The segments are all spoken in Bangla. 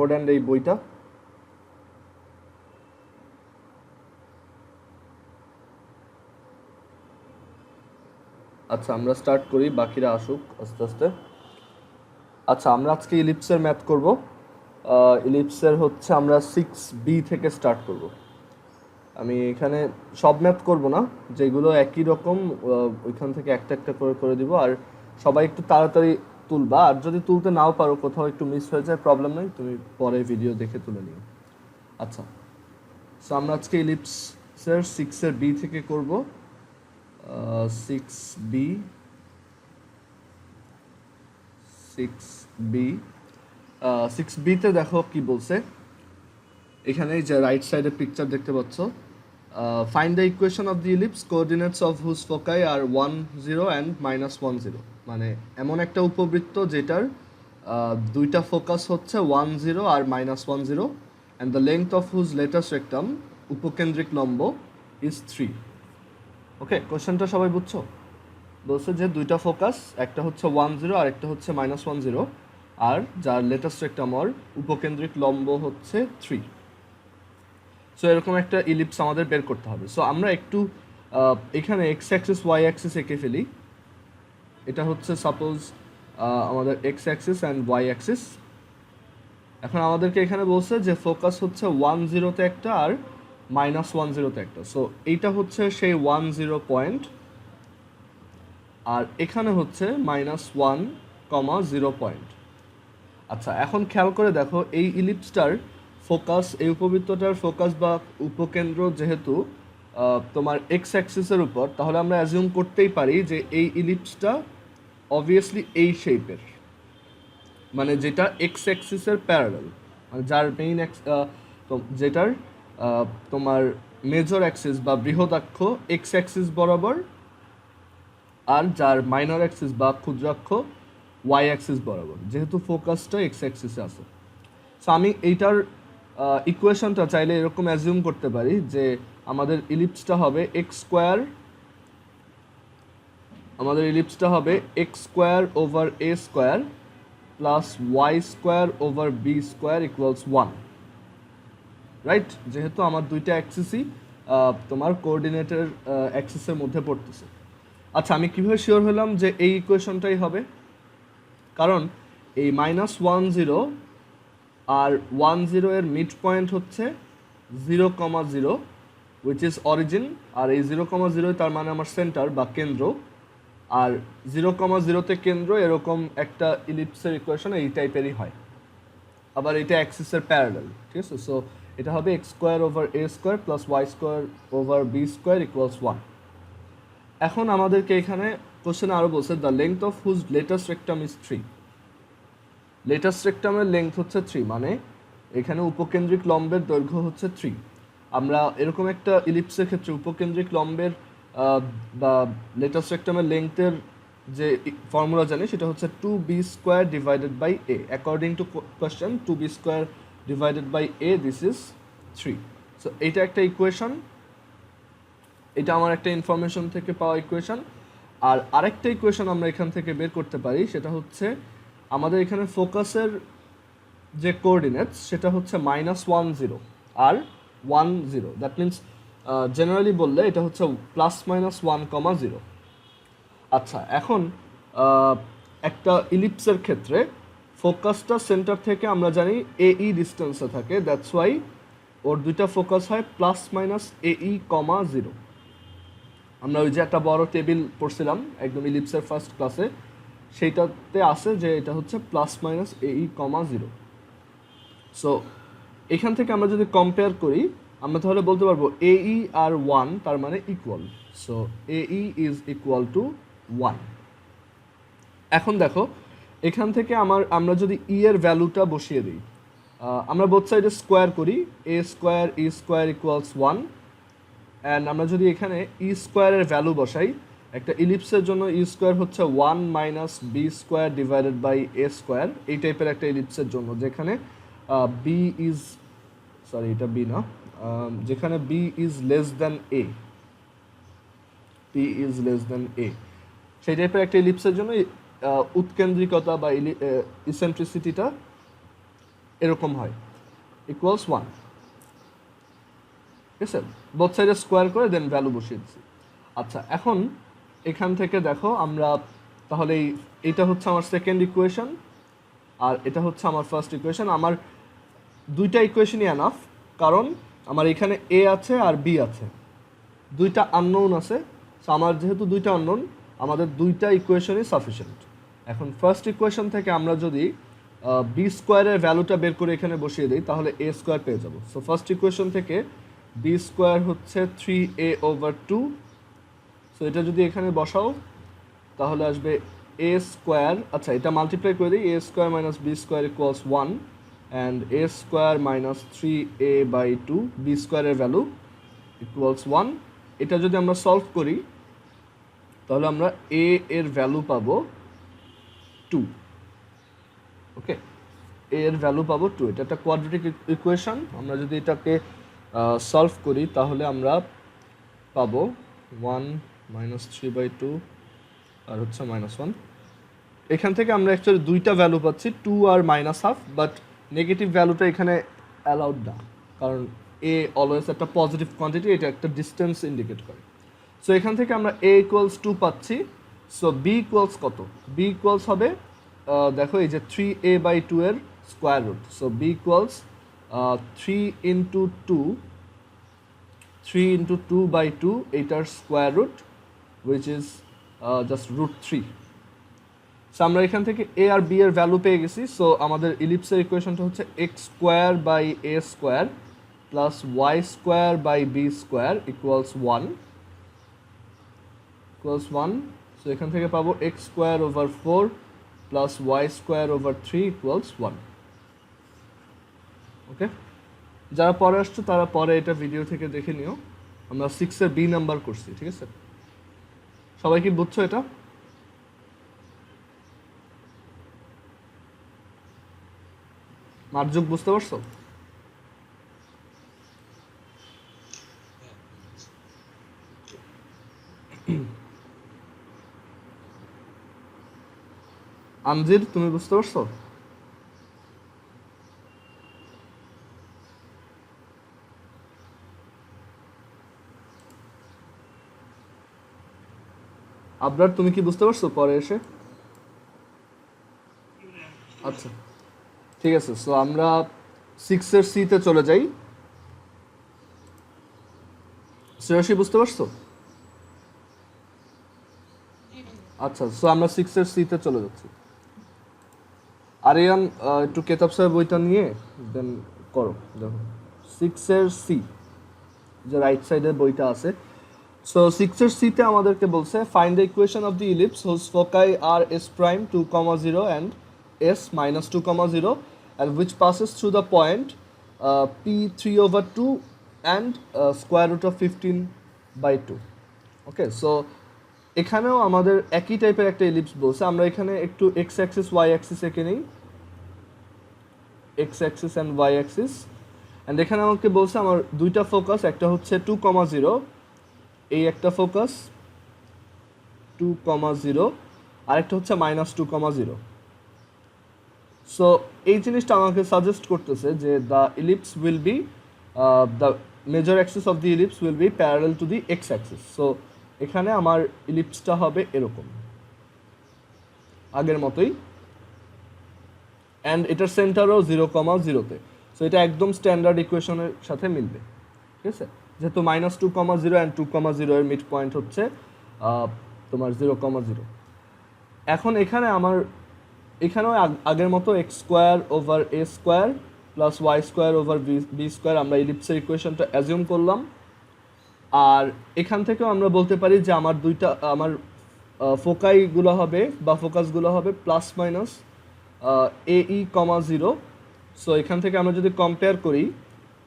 ব্ল্যাকবোর্ড অ্যান্ড এই বইটা। আচ্ছা আমরা স্টার্ট করি, বাকিরা আসুক আস্তে আস্তে। আচ্ছা আমরা আজকে ইলিপসের ম্যাথ করব। ইলিপসের হচ্ছে আমরা 6B থেকে স্টার্ট করব। আমি এখানে সব ম্যাথ করব না, যেগুলো একই রকম ওইখান থেকে একটা একটা করে করে দিব। আর সবাই একটু তাড়াতাড়ি তুলবা, আর যদি তুলতে নাও পারো, কোথাও একটু মিস হয়ে যায়, প্রবলেম নেই, তুমি পরে ভিডিও দেখে তুলে নিও। আচ্ছা, সো আমরা আজকে ইলিপসের 6-এর বি থেকে করব। 6B 6B 6Bতে দেখো কি বলছে। এখানে যে রাইট সাইডে পিকচার দেখতে পাচ্ছ, find the equation of the ellipse coordinates of whose foci are 1 0 and -1 0। মানে এমন একটা উপবৃত্ত যেটার দুইটা ফোকাস হচ্ছে 1 0 আর -1 0, and the length of whose latus rectum উপকেন্দ্রিক লম্ব ইজ 3। ওকে, কোশ্চেনটা সবাই বুঝছো? বলছে যে দুইটা ফোকাস, একটা হচ্ছে 1 0 আর একটা হচ্ছে -1 0, আর যার লেটাস্ট রেক্টাম অর উপকেন্দ্রিক লম্ব হচ্ছে 3। সো এরকম একটা ইলিপস আমাদের বের করতে হবে। সো আমরা একটু এখানে এক্স অ্যাক্সিস ওয়াই অ্যাক্সিস এঁকে ফেলি। এটা হচ্ছে সাপোজ আমাদের X axis and Y axis. এখন আমাদেরকে এখানে বলছে যে ফোকাস হচ্ছে 1 0-তে একটা আর -1 0-তে একটা। সো এইটা হচ্ছে সেই 1 0 পয়েন্ট, আর এখানে হচ্ছে -1, 0 পয়েন্ট। আচ্ছা এখন খেয়াল করে দেখো, এই ইলিপসটার ফোকাস, এই উপবৃত্তটার ফোকাস বা উপকেন্দ্র যেহেতু তোমার এক্স অ্যাক্সিসের উপর, তাহলে আমরা অ্যাজিউম করতেই পারি যে এই ইলিপসটা অবভিয়াসলি এই শেপের, মানে যেটা এক্স অ্যাক্সিসের প্যারালাল, মানে যার মেইন যেটার তোমার মেজর অ্যাক্সিস বা বৃহদাক্ষ এক্স অ্যাক্সিস বরাবর, আর যার মাইনর অ্যাক্সিস বা ক্ষুদ্রাক্ষ ওয়াই অ্যাক্সিস বরাবর, যেহেতু ফোকাসটা এক্স অ্যাক্সিসে আছে। সো আমি এইটার ইকুয়েশনটা চাইলে এরকম অ্যাজিউম করতে পারি যে আমাদের ইলিপসটা হবে x square, over a square plus Y square over b square equals 1, right? যেহেতু আমার দুইটা অ্যাক্সিসই তোমার কোঅর্ডিনেটের অ্যাক্সিসের মধ্যে পড়তেছে। আচ্ছা আমি কীভাবে শিওর হলাম যে এই ইকুয়েশনটাই হবে? কারণ এই -1 0 আর 1 0 এর মিড পয়েন্ট হচ্ছে 0, 0, উইচ ইজ অরিজিন, আর এই 0, 0 তার মানে আমার সেন্টার বা কেন্দ্র, আর 0, 0-তে কেন্দ্র, এরকম একটা ইলিপসের ইকুয়েশন এই টাইপেরই হয়। আবার এটা অ্যাক্সিসের প্যারালাল, ঠিক আছে? সো এটা হবে x square over a square plus Y square over b square equals 1। এখন আমাদেরকে এখানে কোশ্চেন আরও বলছে the length of whose latus rectum is 3। Latus রেক্টামের লেংথ হচ্ছে 3, মানে এখানে উপকেন্দ্রিক লম্বের দৈর্ঘ্য হচ্ছে 3। আমরা এরকম একটা ইলিপসের ক্ষেত্রে উপকেন্দ্রিক লম্বের বা লেটাস্ট রেক্টামের লেংথের যে ফর্মুলা জানি, সেটা হচ্ছে 2b square divided by A. According to question 2b square divided by A, this is 3। So এইটা একটা ইকুয়েশন, এটা আমার একটা ইনফরমেশন থেকে পাওয়া ইকুয়েশন। আর আরেকটা ইকুয়েশন আমরা এখান থেকে বের করতে পারি, সেটা হচ্ছে আমাদের এখানে ফোকাসের যে কোঅর্ডিনেটস, সেটা হচ্ছে -1 0 আর 1 0। দ্যাট মিনস জেনারেলি বললে এটা হচ্ছে +-1, 0। আচ্ছা এখন একটা ইলিপসের ক্ষেত্রে ফোকাসটা সেন্টার থেকে আমরা জানি AE ডিস্টেন্সে থাকে, দ্যাটস ওয়াই ওর দুইটা ফোকাস হয় +-AE, 0। আমরা ওই যে একটা বড় টেবিল পড়ছিলাম একদম ইলিপসের ফার্স্ট ক্লাসে, সেইটাতে আছে যে এটা হচ্ছে +-AE, 0। সো এখান থেকে আমরা যদি কম্পেয়ার করি, আমরা তাহলে বলতে পারবো AE আর 1 তার মানে equal. So AE is equal to 1। এখন দেখো এখান থেকে আমরা যদি E এর ভ্যালুটা বসিয়ে দিই, আমরা বোথ সাইডে স্কোয়ার করি, A square E square equals 1, and আমরা যদি এখানে E স্কোয়ারের ভ্যালু বসাই, একটা ইলিপসের জন্য E স্কোয়ার হচ্ছে 1 - b square divided by a square, এই টাইপের একটা ইলিপসের জন্য যেখানে b ইজ, সরি এটা b না, যেখানে b is less than a, p is less than a, সেই টাইপের একটা ইলিপসের জন্য উৎকেন্দ্রিকতা বা ইসেন্ট্রিসিটিটা এরকম হয় ইকুয়ালস 1, ঠিক আছে, বোথ সাইডে স্কোয়ার করে দেন ভ্যালু বসিয়ে দিচ্ছি। আচ্ছা, এখন এখান থেকে দেখো আমরা তাহলে এইটা হচ্ছে আমার সেকেন্ড ইকুয়েশন আর এটা হচ্ছে আমার ফার্স্ট ইকুয়েশন। আমার দুইটা ইকুয়েশনই এনাফ, কারণ আমার এখানে এ আছে আর বি আছে, দুইটা আননোন আছে। সো আমার যেহেতু দুইটা আননোন, আমাদের দুইটা ইকুয়েশনই সাফিসিয়েন্ট। এখন ফার্স্ট ইকুয়েশন থেকে আমরা যদি বি স্কোয়ারের ভ্যালুটা বের করে এখানে বসিয়ে দিই তাহলে এ স্কোয়ার পেয়ে যাবো। সো ফার্স্ট ইকুয়েশন থেকে বি স্কোয়ার হচ্ছে 3a/2। সো এটা যদি এখানে বসাও তাহলে আসবে এ স্কোয়ার, আচ্ছা এটা মাল্টিপ্লাই করে দিই, a square minus B square equals 1 and a square minus 3a/2 b স্কোয়ারের ভ্যালু ইকুয়ালস 1। এটা যদি আমরা সলভ করি তাহলে আমরা এ এর ভ্যালু পাবো 2। ওকে, এ এর ভ্যালু পাবো 2। এটা একটা কোয়াড্রেটিক ইকুয়েশন। আমরা যদি এটাকে সলভ করি তাহলে আমরা পাবো 1 মাইনাস 3/2 আর হচ্ছে -1। এখান থেকে আমরা অ্যাকচুয়ালি দুইটা ভ্যালু পাচ্ছি, 2 আর -1/2, বাট নেগেটিভ ভ্যালুটা এখানে অ্যালাউড না, কারণ এ অলওয়েজ একটা পজিটিভ কোয়ান্টিটি, এটা একটা ডিস্টেন্স ইন্ডিকেট করে। সো এখান থেকে আমরা a ইকুয়ালস 2 পাচ্ছি। সো b ইকুয়ালস কত? b ইকুয়ালস হবে দেখো এই যে 3a/2 এর square root. So b equals 3 into 2/2 এইটার square root, which is just √3। So আমরা এখান থেকে এ আর বি এর ভ্যালু পেয়ে গেছি। সো আমাদের ইলিপসের ইকুয়েশনটা হচ্ছে x² / a² plus y² / b² equals 1। So এখান থেকে পাবো x²/4 প্লাস y²/3 ইকুয়ালস 1। ওকে, যারা পরে আসছো তারা পরে এটা ভিডিও থেকে দেখে নিও। আমরা 6-এর বি নাম্বার করছি, ঠিক আছে? সবাই কি বুঝছো এটা? মার্জুক বুঝতে পারছো? আনজির তুমি বুঝতে পারছো? আবরার তুমি কি বুঝতে পারছো পরে এসে? আচ্ছা ঠিক আছে। সো আমরা 6-এর সিতে চলে যাই। শ্রেয়সী বুঝতে পারছো? আচ্ছা, সো আমরা 6-এর সিতে চলে যাচ্ছি। আরিয়ান একটু কেতাব সাহেব বইটা নিয়ে দেন করো। দেখো 6-এর সি, যে রাইট সাইডের বইটা আছে। সো 6-এর সিতে আমাদেরকে বলছে find the equation of the ellipse whose foci are S prime 2,0 and S -2,0 and which passes through the point p3/2 and square root of 15/2। Okay, so এখানেও আমাদের একই টাইপের একটা ইলিপস বলছে। আমরা এখানে একটু এক্স অ্যাক্সিস ওয়াই অ্যাক্সিস এঁকে নিই, X axis and Y axis. And এখানে আমাকে বলছে আমার দুইটা ফোকাস, একটা হচ্ছে 2,0, এই একটা ফোকাস 2,0, আরেকটা হচ্ছে -2,0। সো এই জিনিসটা আমাকে সাজেস্ট করতেছে যে the ellipse will be the major Axis of the ellipse will be parallel to the x Axis. So এখানে আমার ইলিপসটা হবে এরকম, আগের মতোই, অ্যান্ড এটার সেন্টারও 0,0-তে। সো এটা একদম স্ট্যান্ডার্ড ইকুয়েশনের সাথে মিলবে, ঠিক আছে? যেহেতু -2,0 অ্যান্ড 2,0 এর মিড পয়েন্ট হচ্ছে তোমার 0,0। এখন এখানে আমার এখানেও আগের মতো x²/a² প্লাস y²/b² আমরা ইলিপসের ইকুয়েশনটা অ্যাজিউম করলাম। আর এখান থেকেও আমরা বলতে পারি যে আমার আমার ফোকাইগুলো হবে বা ফোকাসগুলো হবে ±ae,0। সো এখান থেকে আমরা যদি কম্পেয়ার করি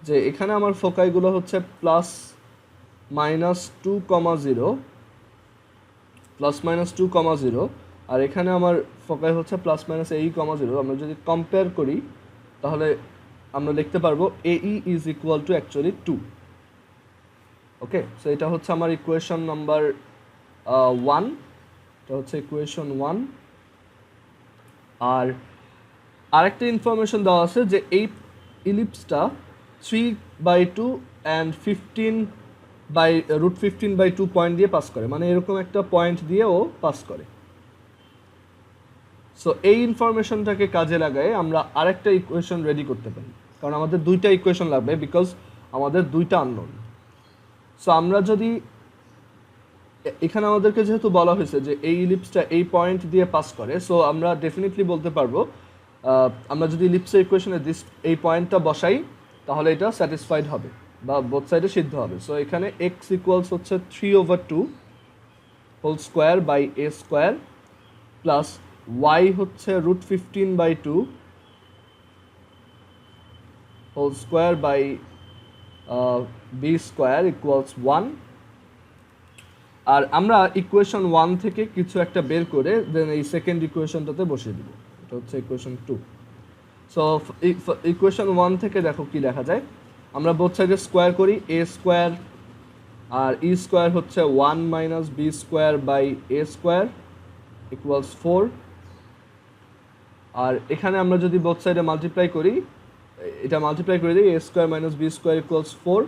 যে এখানে আমার ফোকাইগুলো হচ্ছে +-2,0 আর এখানে আমার ফোকাই হচ্ছে +-ae,0। আমরা যদি কম্পেয়ার করি তাহলে আমরা লিখতে পারবো ae is equal two actually 2। Okay, so এটা হচ্ছে আমার ইকুয়েশন নাম্বার 1। এটা হচ্ছে ইকুয়েশন 1। আর আরেকটা ইনফরমেশন দেওয়া আছে যে এই ইলিপসটা 3/2 অ্যান্ড 15/√15/2 পয়েন্ট দিয়ে পাস করে, মানে এরকম একটা পয়েন্ট দিয়ে ও পাস করে। সো এই ইনফরমেশনটাকে কাজে লাগায় আমরা আরেকটা ইকুয়েশন রেডি করতে পারি, কারণ আমাদের দুইটা ইকুয়েশন লাগবে বিকজ আমাদের দুইটা আননোন। সো আমরা যদি এখানে আমাদেরকে যেহেতু বলা হয়েছে যে এই ইলিপসটা এই পয়েন্ট দিয়ে পাস করে, সো আমরা ডেফিনেটলি বলতে পারবো আমরা যদি ইলিপসের ইকুয়েশনে এই পয়েন্টটা বসাই তাহলে এটা স্যাটিসফাইড হবে বা বোথ সাইডে সিদ্ধ হবে। সো এখানে এক্স ইকুয়ালস হচ্ছে 3/2 whole square by A square plus Y হচ্ছে √15/2 whole square by B square equals 1। আর আমরা ইকুয়েশন 1 থেকে কিছু একটা বের করে দেন এই সেকেন্ড ইকুয়েশনটাতে বসিয়ে দিব, এটা হচ্ছে ইকুয়েশন 2। সো ইকুয়েশন 1 থেকে দেখো কি লেখা যায়, আমরা বোথ সাইডে স্কোয়ার করি, এ স্কোয়ার আর ই স্কোয়ার হচ্ছে 1 minus B square by A square equals 4। আর এখানে আমরা যদি বোথ সাইডে মাল্টিপ্লাই করি, এটা মাল্টিপ্লাই করে দিই, a square minus B square equals 4।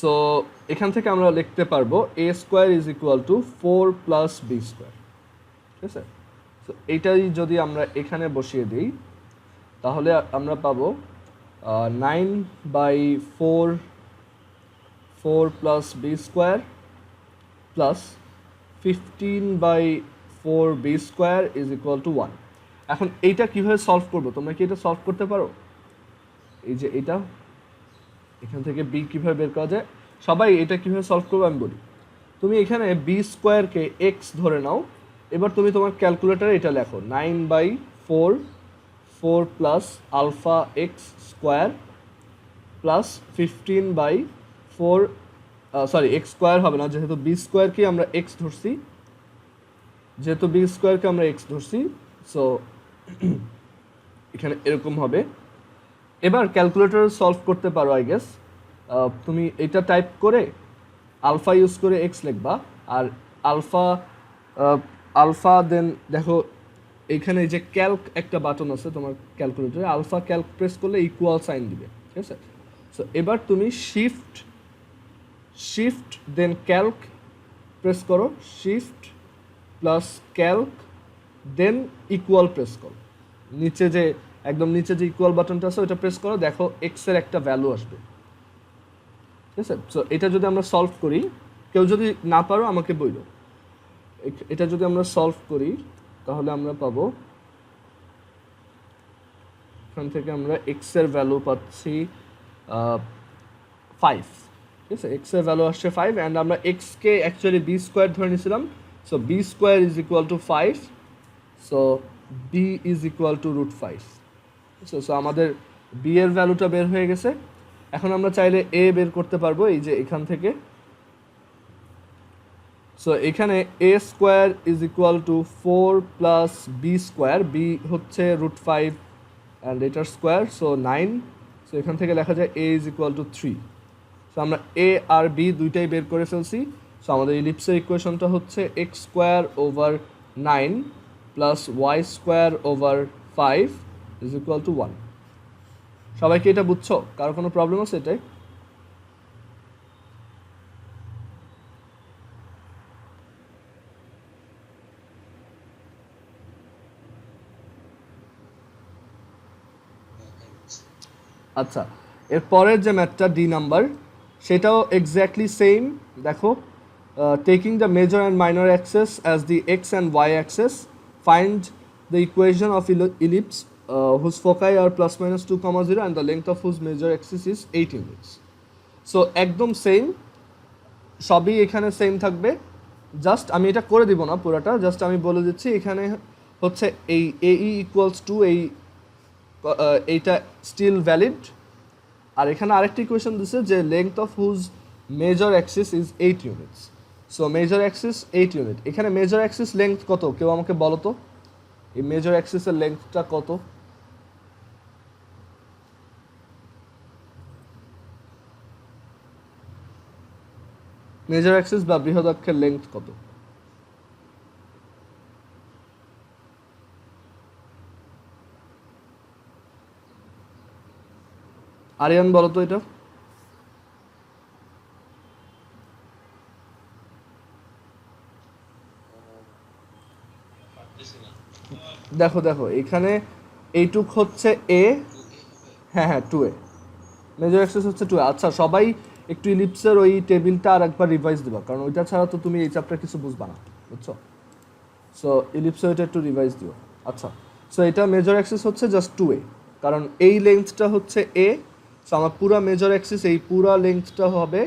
So এখান থেকে আমরা লিখতে পারবো a square is equal to 4 plus B square, ঠিক আছে। সো এইটাই যদি আমরা এখানে বসিয়ে দিই তাহলে আমরা পাবো 9/4 plus B square plus 15/4 B square is equal to 1। এখন এইটা কীভাবে সলভ করবো, তোমরা কি এটা সলভ করতে পারো? এই যে এটা এখান থেকে বি কীভাবে বের করা যায়, সবাই এটা কীভাবে সলভ করবো আমি বলি। তুমি এখানে বি স্কোয়ারকে এক্স ধরে নাও, এবার তুমি তোমার ক্যালকুলেটারে এটা লেখো 9/4 plus alpha X square plus 15/4 sorry X square হবে না, যেহেতু বি স্কোয়ারকে আমরা এক্স ধরছি, সো এখানে এরকম হবে। এবার ক্যালকুলেটর সলভ করতে পারো আই গেস, তুমি এটা টাইপ করে আলফা ইউজ করে এক্স লিখবা, আর আলফা দেন দেখো এইখানে যে ক্যালক একটা বাটন আছে তোমার ক্যালকুলেটরে, আলফা ক্যালক প্রেস করলে ইকুয়াল সাইন দিবে, ঠিক আছে। সো এবার তুমি শিফট দেন ক্যালক প্রেস করো, shift plus Calc than equal press করো, নিচে যে একদম নিচে যে ইকুয়াল বাটনটা আছে ওটা প্রেস করো, দেখো এক্স এর একটা ভ্যালু আসবে, ঠিক আছে। সো এটা যদি আমরা সলভ করি, কেউ যদি না পারো আমাকে বইলো, এটা যদি আমরা সলভ করি তাহলে আমরা পাবো এখান থেকে আমরা এক্স এর ভ্যালু পাচ্ছি 5, ঠিক আছে। এক্স এর ভ্যালু আসছে 5 অ্যান্ড আমরা এক্সকে অ্যাকচুয়ালি বি স্কোয়ার ধরে নিয়েছিলাম, so B square is equal to 5, so B is equal to √5। So আমাদের বি এর ভ্যালুটা বের হয়ে গেছে। এখন আমরা চাইলে এ বের করতে পারবো এই যে এখান থেকে। সো এখানে a square is equal to 4 plus B square, b হচ্ছে √5 অ্যান্ড এটার স্কোয়ার, সো 9। সো এখান থেকে লেখা যায় এ ইজ ইকুয়াল টু 3। সো আমরা এ আর বি দুইটাই বের করে ফেলছি। সো আমাদের ইলিপসের ইকুয়েশনটা হচ্ছে X square over 9 plus Y square over 5 is equal to 1। সবাইকে এটা বুঝছো? কারো কোনো প্রবলেম আছে এটাই? আচ্ছা, এরপরের যে ম্যাথটা ডি নাম্বার, সেটাও এক্স্যাক্টলি সেম। দেখো, taking the major and minor axes as the x and Y axes, find the equation of ellipse whose foci are plus minus 2, 0 and the length of whose major axis is 8 units. So একদম সেম, সবই এখানে সেম থাকবে। জাস্ট আমি এটা করে দিব না পুরোটা, জাস্ট আমি বলে দিচ্ছি এখানে হচ্ছে এই এ ইকুয়ালস টু এইটা স্টিল ভ্যালিড। আর এখানে আরেকটি ইকুয়েশন দিচ্ছে যে length of whose major axis is 8 units. So major axis 8 unit. এখানে মেজর অ্যাক্সিস লেংথ কত কেউ আমাকে বলো তো, এই মেজর অ্যাক্সিসের লেংথটা কত? মেজর অ্যাক্সিস বা বৃহদাক্ষের লেংথ কত? আরিয়ান বলো তো এটা। দেখো দেখো এখানে এইটুক হচ্ছে এ, হ্যাঁ হ্যাঁ 2a, মেজর অ্যাক্সিস হচ্ছে 2a। আচ্ছা সবাই একটু ইলিপসের ওই টেবিলটা আর একবার রিভাইজ দিবা, কারণ ওইটা ছাড়া তো তুমি এই চ্যাপ্টার কিছু বুঝবা না, বুঝছো? সো ইলিপসে ওইটা একটু রিভাইজ দিও। আচ্ছা, সো এটা মেজর অ্যাক্সিস হচ্ছে জাস্ট 2a, কারণ এই লেন্থটা হচ্ছে a, সো আমার পুরো মেজর অ্যাক্সিস এই পুরো লেন্থটা হবে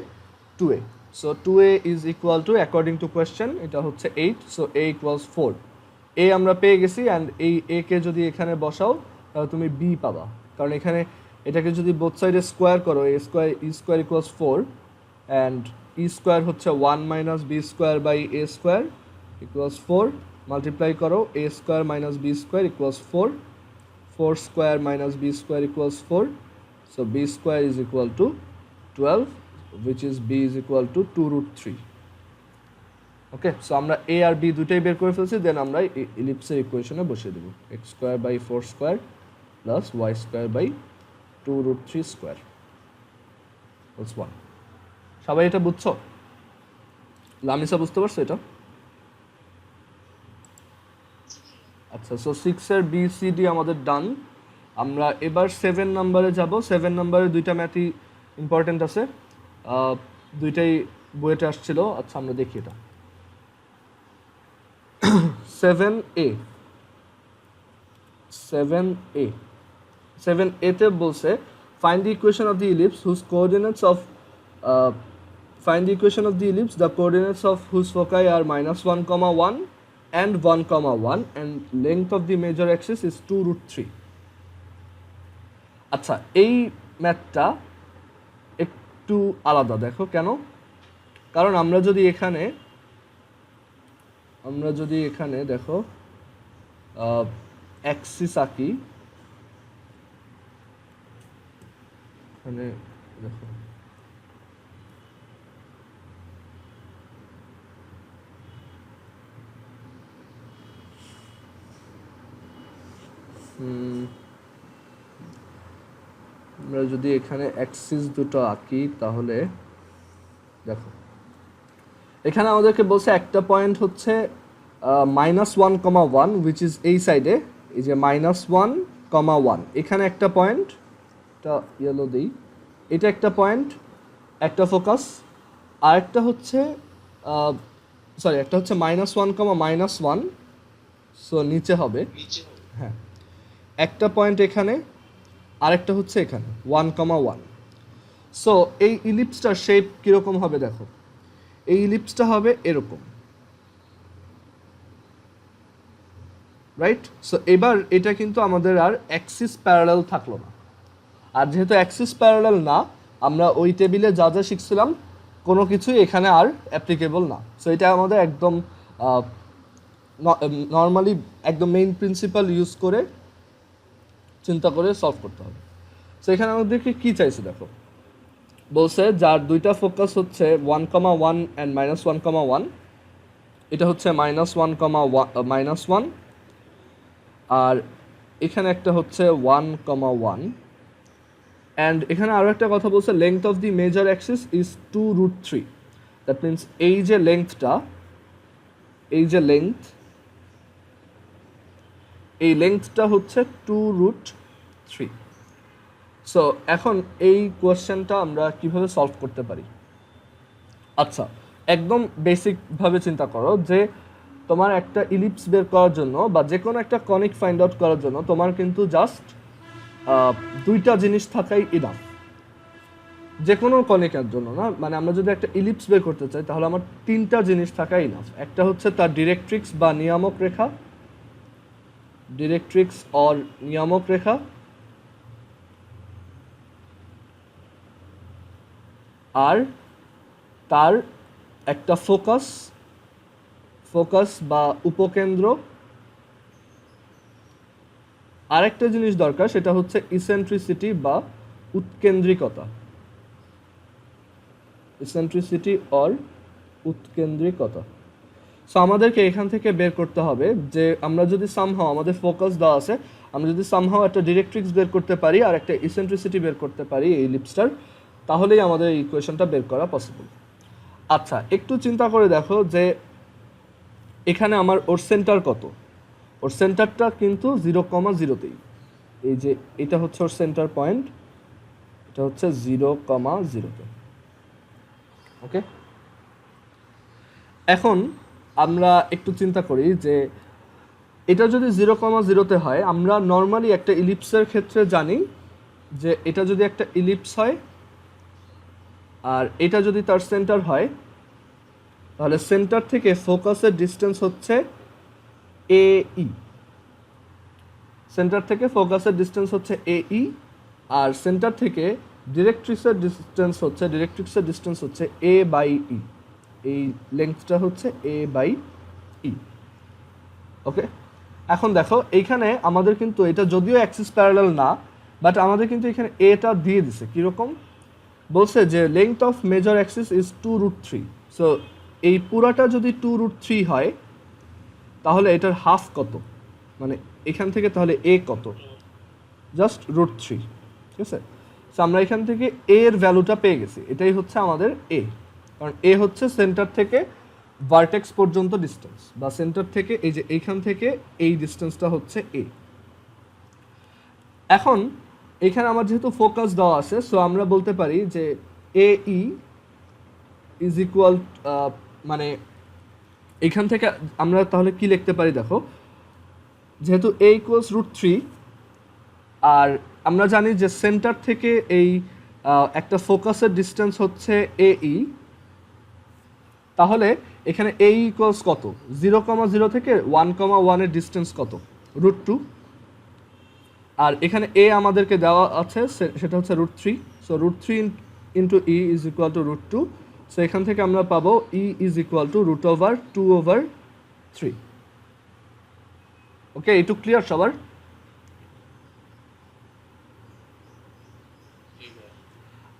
2a। So 2a is equal two, according to question এটা হচ্ছে 8, সো a ইকুয়ালস 4। a আমরা পেয়ে গেছি, অ্যান্ড এই a কে যদি এখানে বসাও তাহলে তুমি b পাবা, কারণ এখানে এটাকে যদি বোথ সাইডে স্কোয়ার করো, a square E square equals 4, and E square হচ্ছে 1 minus B square by A square equals 4, multiply করো a square minus B square equals 4, 4 square minus B square equals 4, so b square is equal to 12, which is b is equal to 2 root 3. Okay, so আমরা a আর b দুটাই বের করে ফেলছি, দেন আমরা ইলিপসের ইকুয়েশনে বসিয়ে দেবো x square by 4 square plus y square by 2 root 3 square plus 1। সবাই এটা বুঝছো? লামিসা বুঝতে পারছো এটা? আচ্ছা, সো 6 এর বি সি ডি আমাদের ডান। আমরা এবার 7 নাম্বারে যাব। 7 নাম্বারে দুইটা ম্যাথই ইম্পর্টেন্ট আছে, দুইটাই বইয়েতে আসছিল। আচ্ছা আমরা দেখি এটা। 7a 7a 7a তে বলছে find the equation of the ellipse whose coordinates of find the equation of the ellipse the coordinates of whose foci are -1, 1 and 1, 1 and length of the major axis is 2 root 3. আচ্ছা এই ম্যাথটা একটু আলাদা, দেখো কেন? কারণ আমরা যদি এখানে দেখো অ্যাক্সিস আঁকি, এখানে দেখো আমরা যদি এখানে অ্যাক্সিস দুটো আঁকি তাহলে দেখো এখানে আমাদেরকে বলছে একটা পয়েন্ট হচ্ছে -1, 1 উইচ ইজ এই সাইডে, এই যে -1, 1 এখানে একটা পয়েন্ট, এটা ইয়েলো দিই, এটা একটা পয়েন্ট, একটা ফোকাস, আর একটা হচ্ছে সরি একটা হচ্ছে -1, -1, সো নিচে হবে, হ্যাঁ একটা পয়েন্ট এখানে, আরেকটা হচ্ছে এখানে 1, 1। সো এই ইলিপসটার শেপ কীরকম হবে দেখো, এই ইলিপসটা হবে এরকম, রাইট? সো এবার এটা কিন্তু আমাদের আর অ্যাক্সিস প্যারালাল থাকলো না, আর যেহেতু অ্যাক্সিস প্যারালাল না, আমরা ওই টেবিলে যা যা শিখছিলাম কোনো কিছুই এখানে আর অ্যাপ্লিকেবল না। সো এটা আমাদের একদম নর্মালি একদম মেইন প্রিন্সিপাল ইউজ করে চিন্তা করে সলভ করতে হবে। সো এখানে আমাদেরকে কী চাইছে দেখো, বলছে যার দুইটা ফোকাস হচ্ছে 1, 1 অ্যান্ড -1, 1, এটা হচ্ছে -1, -1, আর এখানে একটা হচ্ছে 1, 1, অ্যান্ড এখানে আরও একটা কথা বলছে length of the major axis is 2 root 3। That means এই যে লেংথটা, এই লেংথটা হচ্ছে 2 root 3। সো এখন এই কোয়েশ্চেনটা আমরা কিভাবে সলভ করতে পারি? আচ্ছা একদম বেসিকভাবে চিন্তা করো যে তোমার একটা ইলিপস বের করার জন্য বা যে কোনো একটা কনিক ফাইন্ড আউট করার জন্য তোমার কিন্তু জাস্ট দুইটা জিনিস থাকাই ইনাফ, যে কোনো কনিকের জন্য না, মানে আমরা যদি একটা ইলিপস বের করতে চাই তাহলে আমার তিনটা জিনিস থাকাই ইনাফ। একটা হচ্ছে তার ডিরেক্ট্রিক্স বা নিয়ামক রেখা, ডিরেক্ট্রিক্স অর নিয়ামক রেখা, আর তার একটা ফোকাস বা উপকেন্দ্র, আরেকটা জিনিস দরকার সেটা হচ্ছে ইসেন্ট্রিসিটি বা উৎকেন্দ্রিকতা, ইসেন্ট্রিসিটি অর উৎকেন্দ্রিকতা। সো আমাদেরকে এখান থেকে বের করতে হবে যে আমরা যদি সামহাও আমাদের ফোকাস দেওয়া আছে, আমরা যদি সামহাও একটা ডিরেক্ট্রিক্স বের করতে পারি আর একটা ইসেন্ট্রিসিটি বের করতে পারি এই ইলিপসটার, তাহলেই আমাদের এই ইকুয়েশনটা বের করা পসিবল। আচ্ছা, একটু চিন্তা করে দেখো যে এখানে আমার ওর সেন্টার কত, ওর সেন্টারটা কিন্তু 0,0তেই, এই যে এটা হচ্ছে ওর সেন্টার পয়েন্ট, এটা হচ্ছে 0,0তে। ওকে, এখন আমরা একটু চিন্তা করি যে এটা যদি 0,0তে হয়, আমরা নর্মালি একটা ইলিপসের ক্ষেত্রে জানি যে এটা যদি একটা ইলিপস হয় আর এটা যদি তার সেন্টার হয়, তাহলে সেন্টার থেকে ফোকাসের ডিস্টেন্স হচ্ছে AE, সেন্টার থেকে ফোকাসের ডিস্টেন্স হচ্ছে AE, আর সেন্টার থেকে ডিরেক্ট্রিক্সের ডিস্টেন্স হচ্ছে A/E, এই লেন্থটা হচ্ছে A/E। ওকে, এখন দেখো এইখানে আমাদের কিন্তু এটা যদিও অ্যাক্সিস প্যারালাল না, বাট আমাদের কিন্তু এখানে এটা দিয়ে দিছে কীরকম, বলছে যে length of major axis is 2√3। So এই পুরাটা যদি 2√3 হয়, তাহলে এটার হাফ কত, মানে এখান থেকে তাহলে এ কত, জাস্ট √3। ঠিক আছে, সো আমরা এখান থেকে এ এর ভ্যালুটা পেয়ে গেছি, এটাই হচ্ছে আমাদের এ, কারণ এ হচ্ছে সেন্টার থেকে ভার্টেক্স পর্যন্ত ডিস্টেন্স, বা সেন্টার থেকে এই যে এইখান থেকে এই ডিস্টেন্সটা হচ্ছে এ। এখন এখানে আমার যেহেতু ফোকাস দেওয়া আছে, সো আমরা বলতে পারি যে AE ইজ ইকুয়াল, মানে এখান থেকে আমরা তাহলে কি লিখতে পারি দেখো, যেহেতু A ইকুয়ালস √3 আর আমরা জানি যে সেন্টার থেকে এই একটা ফোকাসের ডিস্টেন্স হচ্ছে AE, তাহলে এখানে AE ইকুয়ালস কত, 0,0 থেকে 1,1 এর ডিস্টেন্স কত, √2, আর এখানে A আমাদেরকে দেওয়া আছে সেটা হচ্ছে √3, so √3 into E is equal two √2, so এখান থেকে আমরা পাবো E ইজ ইকুয়াল টু √2/3। ওকে, এইটুকু ক্লিয়ার সবার?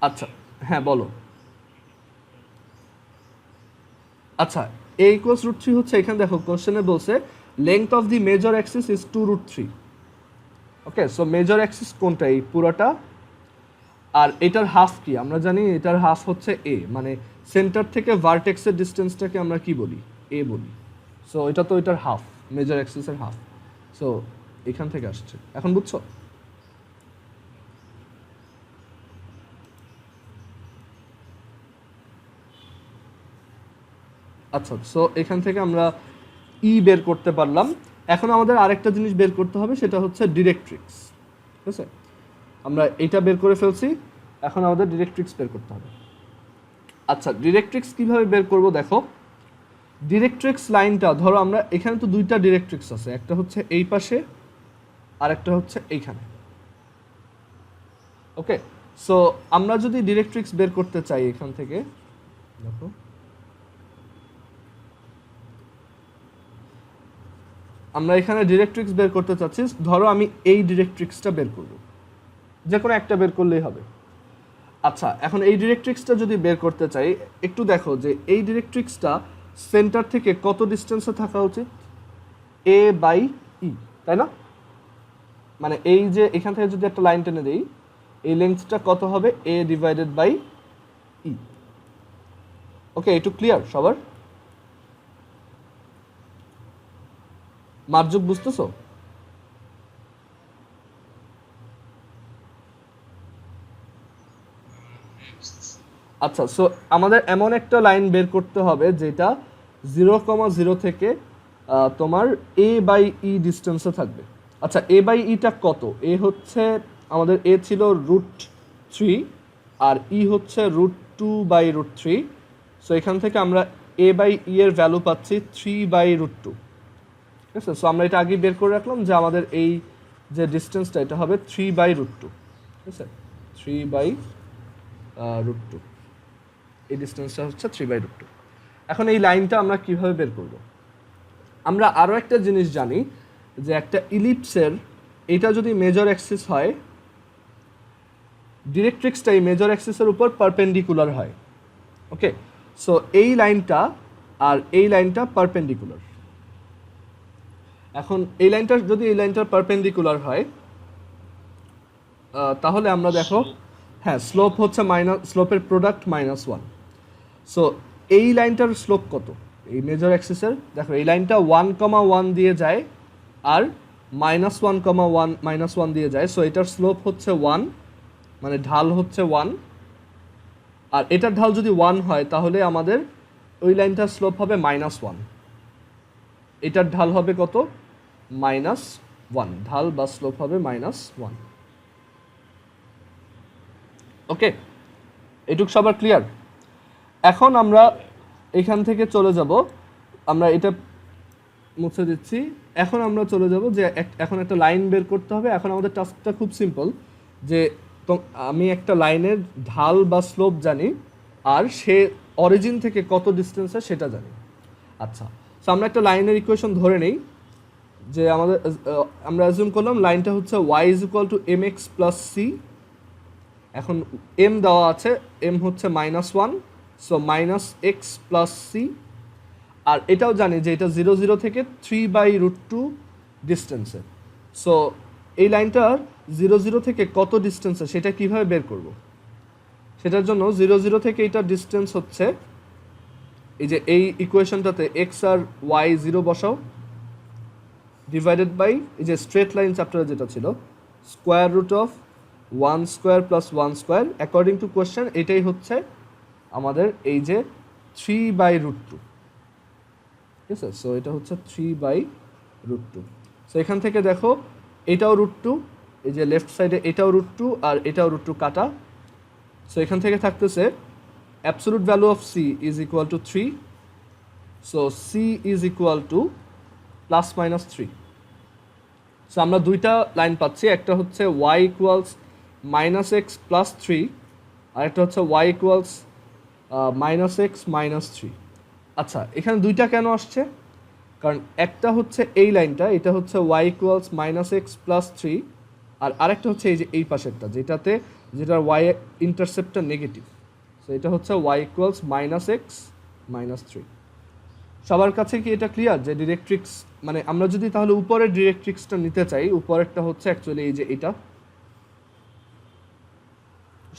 আচ্ছা, হ্যাঁ বলো। আচ্ছা, A ইকুয়ালস √3 হচ্ছে, এখানে দেখো কোশ্চেনে বলছে length of the major axis is 2√3। Okay, so major Axis কোনটা, এই পুরোটা, আর এটার হাফ কি, আমরা জানি এটার হাফ হচ্ছে A, মানে সেন্টার থেকে ভার্টেক্সের ডিস্টেন্সটাকে আমরা কি বলি, A বলি। সো এটা তো এটার হাফ, মেজর অ্যাক্সিসের হাফ, সো এখান থেকে আসছে। এখন বুঝছো? আচ্ছা, সো এখান থেকে আমরা ই বের করতে পারলাম। এখন আমাদের আরেকটা জিনিস বের করতে হবে, সেটা হচ্ছে ডিরেক্ট্রিক্স। ঠিক আছে, আমরা এইটা বের করে ফেলছি, এখন আমাদের ডিরেক্ট্রিক্স বের করতে হবে। আচ্ছা, ডিরেক্ট্রিক্স কিভাবে বের করব দেখো, ডিরেক্ট্রিক্স লাইনটা ধরো আমরা এখানে তো দুইটা ডিরেক্ট্রিক্স আছে, একটা হচ্ছে এই পাশে আর একটা হচ্ছে এইখানে। ওকে, সো আমরা যদি ডিরেক্ট্রিক্স বের করতে চাই এখান থেকে, দেখো আমরা এখানে ডিরেক্ট্রিক্স বের করতে চাচ্ছি, ধরো আমি এই ডিরেক্ট্রিক্সটা বের করব, যে কোনো একটা বের করলেই হবে। আচ্ছা, এখন এই ডিরেক্ট্রিক্সটা যদি বের করতে চাই, একটু দেখো যে এই ডিরেক্ট্রিক্সটা সেন্টার থেকে কত ডিস্টেন্সে থাকা উচিত, A/E, তাই না? মানে এই যে এখান থেকে যদি একটা লাইন টেনে দেই, এই লেন্থটা কত হবে, A/E। ওকে, একটু ক্লিয়ার সবার? মার্জুক বুঝতেছো? আচ্ছা, সো আমাদের এমন একটা লাইন বের করতে হবে যেটা 0,0 থেকে তোমার A/E ডিস্টেন্সে থাকবে। আচ্ছা, A/Eটা কত? এ হচ্ছে আমাদের এ ছিল √3 আর ই হচ্ছে √2/√3। সো এখান থেকে আমরা A/E এর ভ্যালু পাচ্ছি 3/√2। ঠিক আছে, সো আমরা এটা আগে বের করে রাখলাম যে আমাদের এই যে ডিস্টেন্সটা এটা হবে 3/√2। ঠিক আছে, 3/√2, এই ডিস্টেন্সটা হচ্ছে 3/√2। এখন এই লাইনটা আমরা কিভাবে বের করব? আমরা আরও একটা জিনিস জানি যে একটা ইলিপসের এটা যদি মেজর অ্যাক্সিস হয়, ডিরেক্ট্রিক্সটা এই মেজর অ্যাক্সিসের উপর পারপেন্ডিকুলার হয়। ওকে, সো এই লাইনটা আর এই লাইনটা পারপেন্ডিকুলার। এখন এই লাইনটা যদি এই লাইনটার পারপেন্ডিকুলার হয় তাহলে আমরা দেখো হ্যাঁ স্লোপ হচ্ছে স্লোপের প্রোডাক্ট -1। সো এই লাইনটার স্লোপ কত? এই মেজর অ্যাক্সিসের দেখো এই লাইনটা 1,1 দিয়ে যায় আর -1,1 দিয়ে যায়। সো এটার স্লোপ হচ্ছে 1, মানে ঢাল হচ্ছে 1, আর এটার ঢাল যদি 1 হয় তাহলে আমাদের ওই লাইনটার স্লোপ হবে -1। এটার ঢাল হবে কত? -1। ঢাল বা স্লোপ হবে -1। ওকে, এটুক সবার ক্লিয়ার? এখন আমরা এখান থেকে চলে যাব, আমরা এটা মুছে দিচ্ছি। এখন আমরা চলে যাব যে এখন একটা লাইন বের করতে হবে। এখন আমাদের টাস্কটা খুব সিম্পল, যে আমি একটা লাইনের ঢাল বা স্লোপ জানি আর সে অরিজিন থেকে কত ডিস্টেন্সে সেটা জানি। আচ্ছা, সো আমরা একটা লাইনের ইকুয়েশন ধরে নেই যে আমরা অ্যাজিউম করলাম লাইনটা হচ্ছে y = mx + c। এখন m দেওয়া আছে, m হচ্ছে -1, সো -x + c। আর এটাও জানি যে এটা 0, 0 থেকে 3/√2 ডিস্টেন্সে। সো এই লাইনটার 0, 0 থেকে কত ডিস্টেন্সে সেটা কিভাবে বের করব? সেটার জন্য 0, 0 থেকে এটার ডিস্টেন্স হচ্ছে এই যে এই ইকুয়েশনটাতে x আর y 0 বসাও, ডিভাইডেড বাই এই যে স্ট্রেট লাইন চ্যাপ্টারে যেটা ছিল √1² + 1²। অ্যাকর্ডিং টু কোয়েশ্চেন এটাই হচ্ছে আমাদের এই যে 3/√2। ঠিক আছে, সো এটা হচ্ছে 3/√2। সো এখান থেকে দেখো এটাও √2, এই যে লেফট সাইডে এটাও √2 আর এটাও √2 কাটা। সো এখান থেকে থাকতেছে absolute value of c is equal two 3। So c is equal two +-3। So আমরা দুইটা লাইন পাচ্ছি, একটা হচ্ছে y = -x + 3 আর একটা হচ্ছে y = -x - 3। আচ্ছা, এখানে দুইটা কেন আসছে? কারণ একটা হচ্ছে এই লাইনটা, এটা হচ্ছে y = -x + 3 আর আরেকটা হচ্ছে এই যে এই পাশেরটা যেটার y ইন্টারসেপ্টটা নেগেটিভ। সো এটা হচ্ছে y = -x - 3। সবার কাছে কি এটা ক্লিয়ার যে ডিরেক্ট্রিক্স, মানে আমরা যদি তাহলে উপরের ডিরেক্ট্রিক্সটা নিতে চাই, উপরেরটা হচ্ছে অ্যাকচুয়ালি এই যে এটা।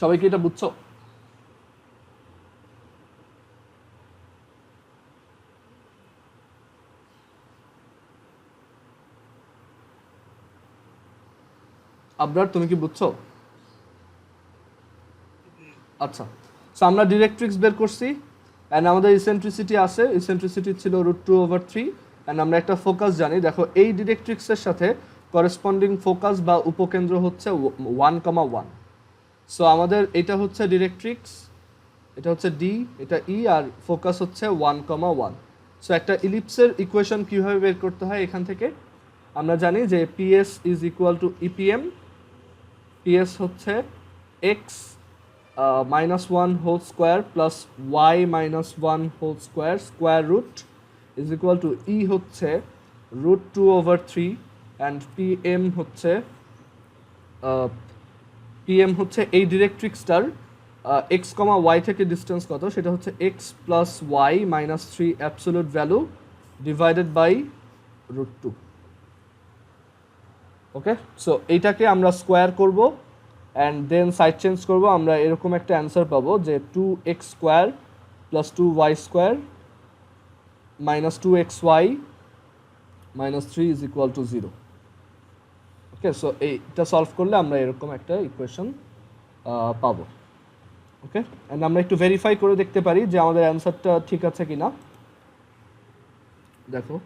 সবাই কি এটা বুঝছো? আবরার, তুমি কি বুঝছো? আচ্ছা, সো আমরা ডিরেক্ট্রিক্স বের করছি অ্যান্ড আমাদের ইসেন্ট্রিসিটি আছে, ইসেন্ট্রিসিটি ছিল √2/3 অ্যান্ড আমরা একটা ফোকাস জানি। দেখো এই ডিরেক্ট্রিক্সের সাথে করেসপন্ডিং ফোকাস বা উপকেন্দ্র হচ্ছে 1,1। সো আমাদের এটা হচ্ছে ডিরেক্ট্রিক্স, এটা হচ্ছে ডি, এটা ই, আর ফোকাস হচ্ছে 1,1। সো একটা ইলিপসের ইকুয়েশন কীভাবে বের করতে হয়? এখান থেকে আমরা জানি যে PS is equal to EPM। PS হচ্ছে x -1 whole square plus y -1 whole square square root is equal to e হচ্ছে √2/3 অ্যান্ড PM হচ্ছে এই ডিরেক্ট্রিক্সটার x, y থেকে ডিস্টেন্স কত সেটা হচ্ছে x + y - 3 absolute value divided by √2। Okay, so এইটাকে আমরা স্কোয়ার করব অ্যান্ড দেন সাইড চেঞ্জ করব। আমরা এরকম একটা অ্যান্সার পাবো যে 2x² + 2y² - 2xy - 3 is equal two 0। Okay, so এইটা সলভ করলে আমরা এরকম একটা ইকুয়েশন পাবো। ওকে, অ্যান্ড আমরা একটু ভেরিফাই করে দেখতে পারি যে আমাদের অ্যান্সারটা ঠিক আছে কিনা। দেখো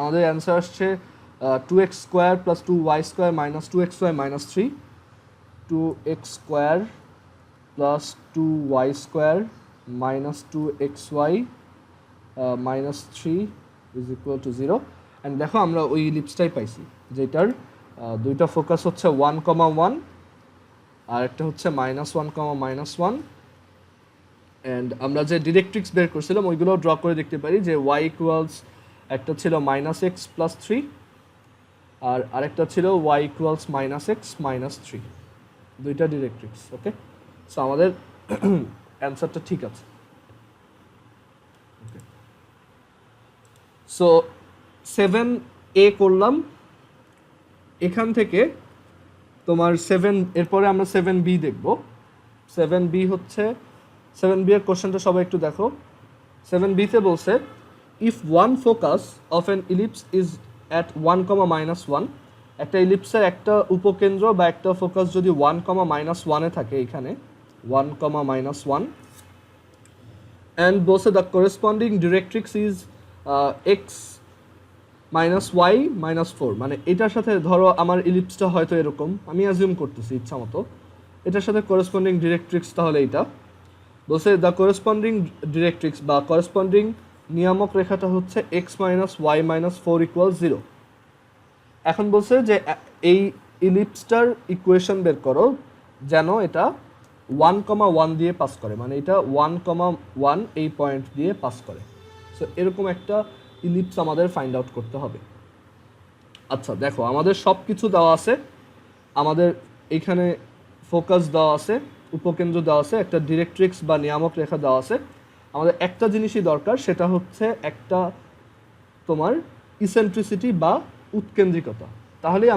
আমাদের অ্যান্সার আসছে 2x² + 2y² - 2xy - 3, 2x² + 2y² - 2xy - 3 is equal two 0। And দেখো আমরা ওই ইলিপসটাই পাইছি যেটার দুইটা ফোকাস হচ্ছে 1,1 আর একটা হচ্ছে -1, অ্যান্ড আমরা যে ডিরেক্ট্রিক্স বের করছিলাম ওইগুলো ড্র করে দেখতে পারি যে y ইকুয়ালস একটা ছিল -x + 3 আর আরেকটা ছিল y ইকুয়ালস -x - 3, দুইটা ডিরেক্ট্রিক্স। ওকে, সো আমাদের অ্যান্সারটা ঠিক আছে। সো 7A করলাম, এখান থেকে তোমার 7 এরপরে আমরা 7B দেখব। 7B হচ্ছে 7B এর কোশ্চেনটা সবাই একটু দেখো। 7B তে বলছে if one focus of an ellipse is at 1, একটা ইলিপসের একটা উপকেন্দ্র বা একটা ফোকাস যদি 1, থাকে এখানে 1, অ্যান্ড বলছে the corresponding directrix is x -y-4, মানে এটার সাথে ধরো আমার ইলিপসটা হয়তো এরকম, আমি অ্যাজিউম করতেছি ইচ্ছা মতো, এটার সাথে করেসপন্ডিং ডিরেক্ট্রিক্স তাহলে এইটা। বলছে দ্য করেসপন্ডিং ডিরেক্ট্রিক্স বা করেসপন্ডিং নিয়ামক রেখাটা হচ্ছে x -y-4 = 0। এখন বলছে যে এই ইলিপসটার ইকুয়েশন বের করো যেন এটা 1, দিয়ে পাস করে, মানে এটা 1, এই পয়েন্ট দিয়ে পাস করে। সো এরকম একটা ইলিপস আমাদের ফাইন্ড আউট করতে হবে। আচ্ছা দেখো, আমাদের সব কিছু দেওয়া আছে, আমাদের এখানে ফোকাস দেওয়া আছে, উপকেন্দ্র দেওয়া আছে, একটা ডিরেক্ট্রিক্স বা নিয়ামক রেখা দেওয়া আছে। আমাদের একটা জিনিসই দরকার, সেটা হচ্ছে একটা তোমার ইসেন্ট্রিসিটি বা উৎকেন্দ্রিকতা। তাহলেই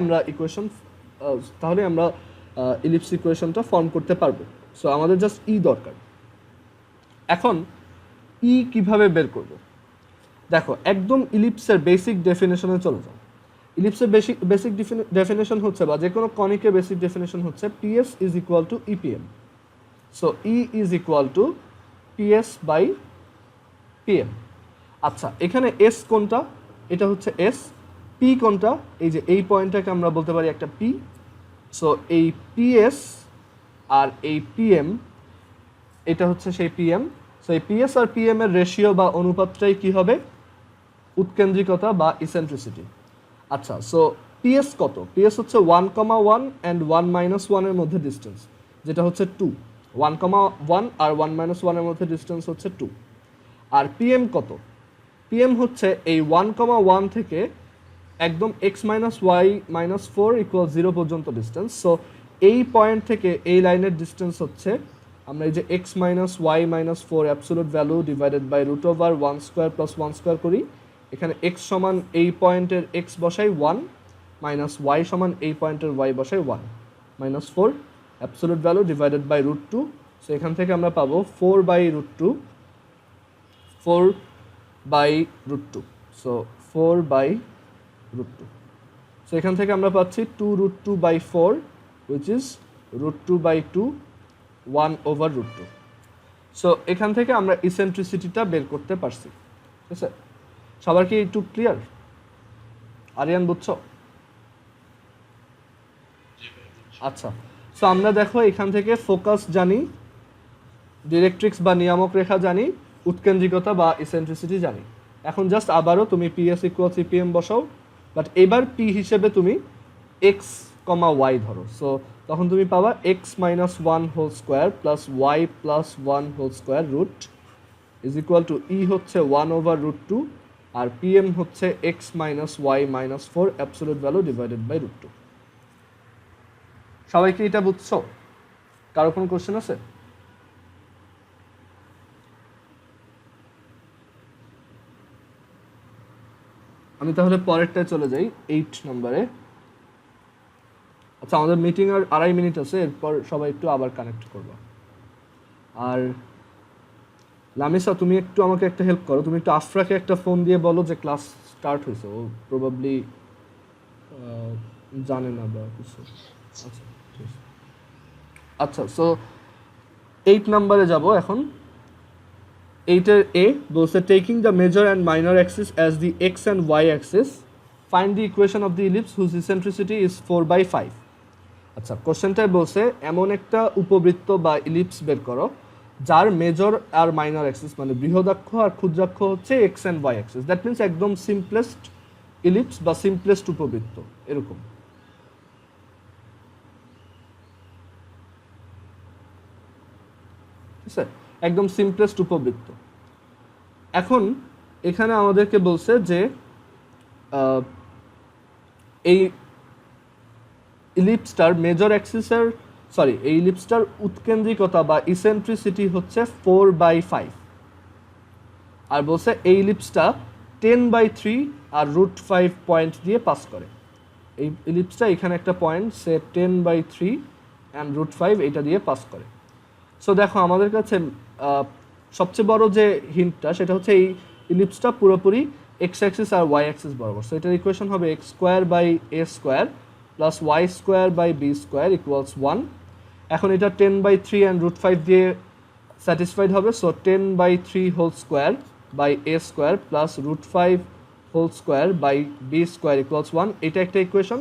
আমরা ইলিপস ইকুয়েশনটা ফর্ম করতে পারবো। সো আমাদের জাস্ট দরকার। এখন কিভাবে বের করব? দেখো, একদম ইলিপসের বেসিক ডেফিনেশনে চলে যাও। ইলিপসের বেসিক ডেফিনেশন হচ্ছে, বা যে কোনো কনিকের বেসিক ডেফিনেশন হচ্ছে PS = EPM। So E = PS/PM। আচ্ছা, এখানে S কোনটা? এটা হচ্ছে S। P কোনটা? এই যে এই পয়েন্টটাকে আমরা বলতে পারি একটা P। সো এই PS আর এই PM, এটা হচ্ছে সেই PM। সো এই PS আর PM এর রেশিও বা অনুপাতটাই কি হবে? উৎকেন্দ্রিকতা বা ইসেন্ট্রিসিটি। আচ্ছা, সো PS কত? PS হচ্ছে 1, অ্যান্ড 1, এর মধ্যে ডিস্টেন্স, যেটা হচ্ছে 2। 1, আর 1, এর মধ্যে ডিস্টেন্স হচ্ছে 2। আর PM কত? PM হচ্ছে এই 1, থেকে একদম x -y-4 = 0 পর্যন্ত ডিস্টেন্স। সো এই পয়েন্ট থেকে এই লাইনের ডিস্টেন্স হচ্ছে, আমরা এই যে x -y-4 absolute value divided by √1² + 1² করি। এখানে x সমান এই পয়েন্টের x বসাই 1, y সমান এই পয়েন্টের y বসাই 1, -4 absolute value divided by √2। So এখান থেকে আমরা পাবো 4/√2। সো 4/√2। সো এখান থেকে আমরা পাচ্ছি 2√2/4, which is √2/2, 1/√2। সো এখান থেকে আমরা ইসেন্ট্রিসিটিটা বের করতে পারছি। ঠিক আছে, সবার কি একটু ক্লিয়ার? আরিয়ান বুঝছো? আচ্ছা, সো আমরা দেখো এখান থেকে ফোকাস জানি, ডিরেক্ট্রিক্স বা নিয়ামক রেখা জানি, উৎকেন্দ্রিকতা বা ইসেন্ট্রিসিটি জানি। এখন জাস্ট আবারও তুমি PS = EPM বসাও, বাট এবার P হিসেবে তুমি x, y ধরো। সো তখন তুমি পাবা x - 1² + y + 1² রুট = E হচ্ছে 1/√2, আর PM হচ্ছে x - y-4 absolute value divided by √2। সবাই কি এটা বুঝছো? কারো কোনো কোশ্চেন আছে? আমি তাহলে পরেরটায় চলে যাই, 8 নম্বরে। আচ্ছা, আমাদের মিটিং আর 2.5 মিনিট আছে, এরপর সবাই একটু আবার কানেক্ট করবো। আর লামিসা, তুমি একটু আমাকে একটা হেল্প করো, তুমি একটু আফরাকে একটা ফোন দিয়ে বলো যে ক্লাস স্টার্ট হয়েছে। ও প্রবাবলি জানে না বা কিছু। আচ্ছা ঠিক আছে। আচ্ছা, সো 8 নম্বরে যাব এখন। 8-এর A বলছে taking the major and minor axis as the x and y axis, find the equation of the ellipse whose eccentricity is 4/5। আচ্ছা, কোশ্চেনটায় বলছে এমন একটা উপবৃত্ত বা ইলিপস বের করো যার মেজর আর মাইনর অ্যাক্সিস, মানে বৃহদাক্ষ আর ক্ষুদ্রাক্ষ হচ্ছে x and y Axis. That means একদম সিম্পলেস্ট ইলিপস বা সিম্পলেস্ট উপবৃত্ত এরকম। ঠিক আছে, একদম সিম্পলেস্ট উপবৃত্ত। এখন এখানে আমাদেরকে বলছে যে এই ইলিপসটার মেজর অ্যাক্সিসের সরি এই ইলিপসটার উৎকেন্দ্রিকতা বা ইসেন্ট্রিসিটি হচ্ছে 4/5 আর বলছে এই ইলিপসটা 10/3 আর √5 পয়েন্ট দিয়ে পাস করে। এই ইলিপসটা এখানে একটা পয়েন্ট সে 10/3 অ্যান্ড √5 এটা দিয়ে পাস করে। সো দেখো আমাদের কাছে সবচেয়ে বড় যে হিন্টটা সেটা হচ্ছে এই ইলিপসটা পুরোপুরি এক্স অ্যাক্সিস আর ওয়াই অ্যাক্সিস বরাবর। সো এটার ইকুয়েশন হবে x² / a² + y² / b² = 1। এখন এটা 10/3 অ্যান্ড √5 দিয়ে স্যাটিসফাইড হবে। So 10/3 whole square by a² plus √5 whole square by b² = 1। এটা একটা ইকুয়েশন।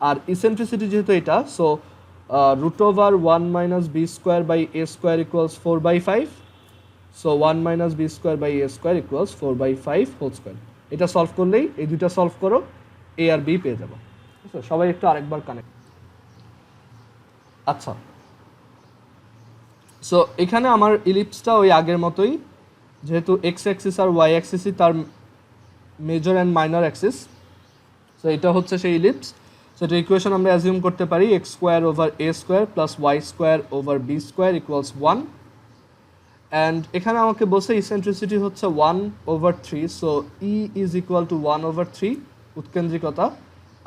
আর ইসেন্ট্রিসিটি যেহেতু এটা, so √1 - b² by a² = 4/5। So 1 - b² by a² = 4/5 whole square. এটা সলভ করলেই, এই দুইটা সলভ করো, এ আর বি পেয়ে যাবো। সবাই একটু আরেকবার কানেক্ট। আচ্ছা, সো এখানে আমার ইলিপসটা ওই আগের মতোই, যেহেতু এক্স অ্যাক্সিস আর ওয়াই অ্যাক্সিসই তার major and minor Axis. So এটা হচ্ছে সেই ইলিপস। সো এটা ইকুয়েশন আমরা অ্যাজিউম করতে পারি x² / a² + y² / b² = 1। And এখানে আমাকে বলছে ইসেন্ট্রিসিটি হচ্ছে 1/3। So E is equal two 1/3 উৎকেন্দ্রিকতা।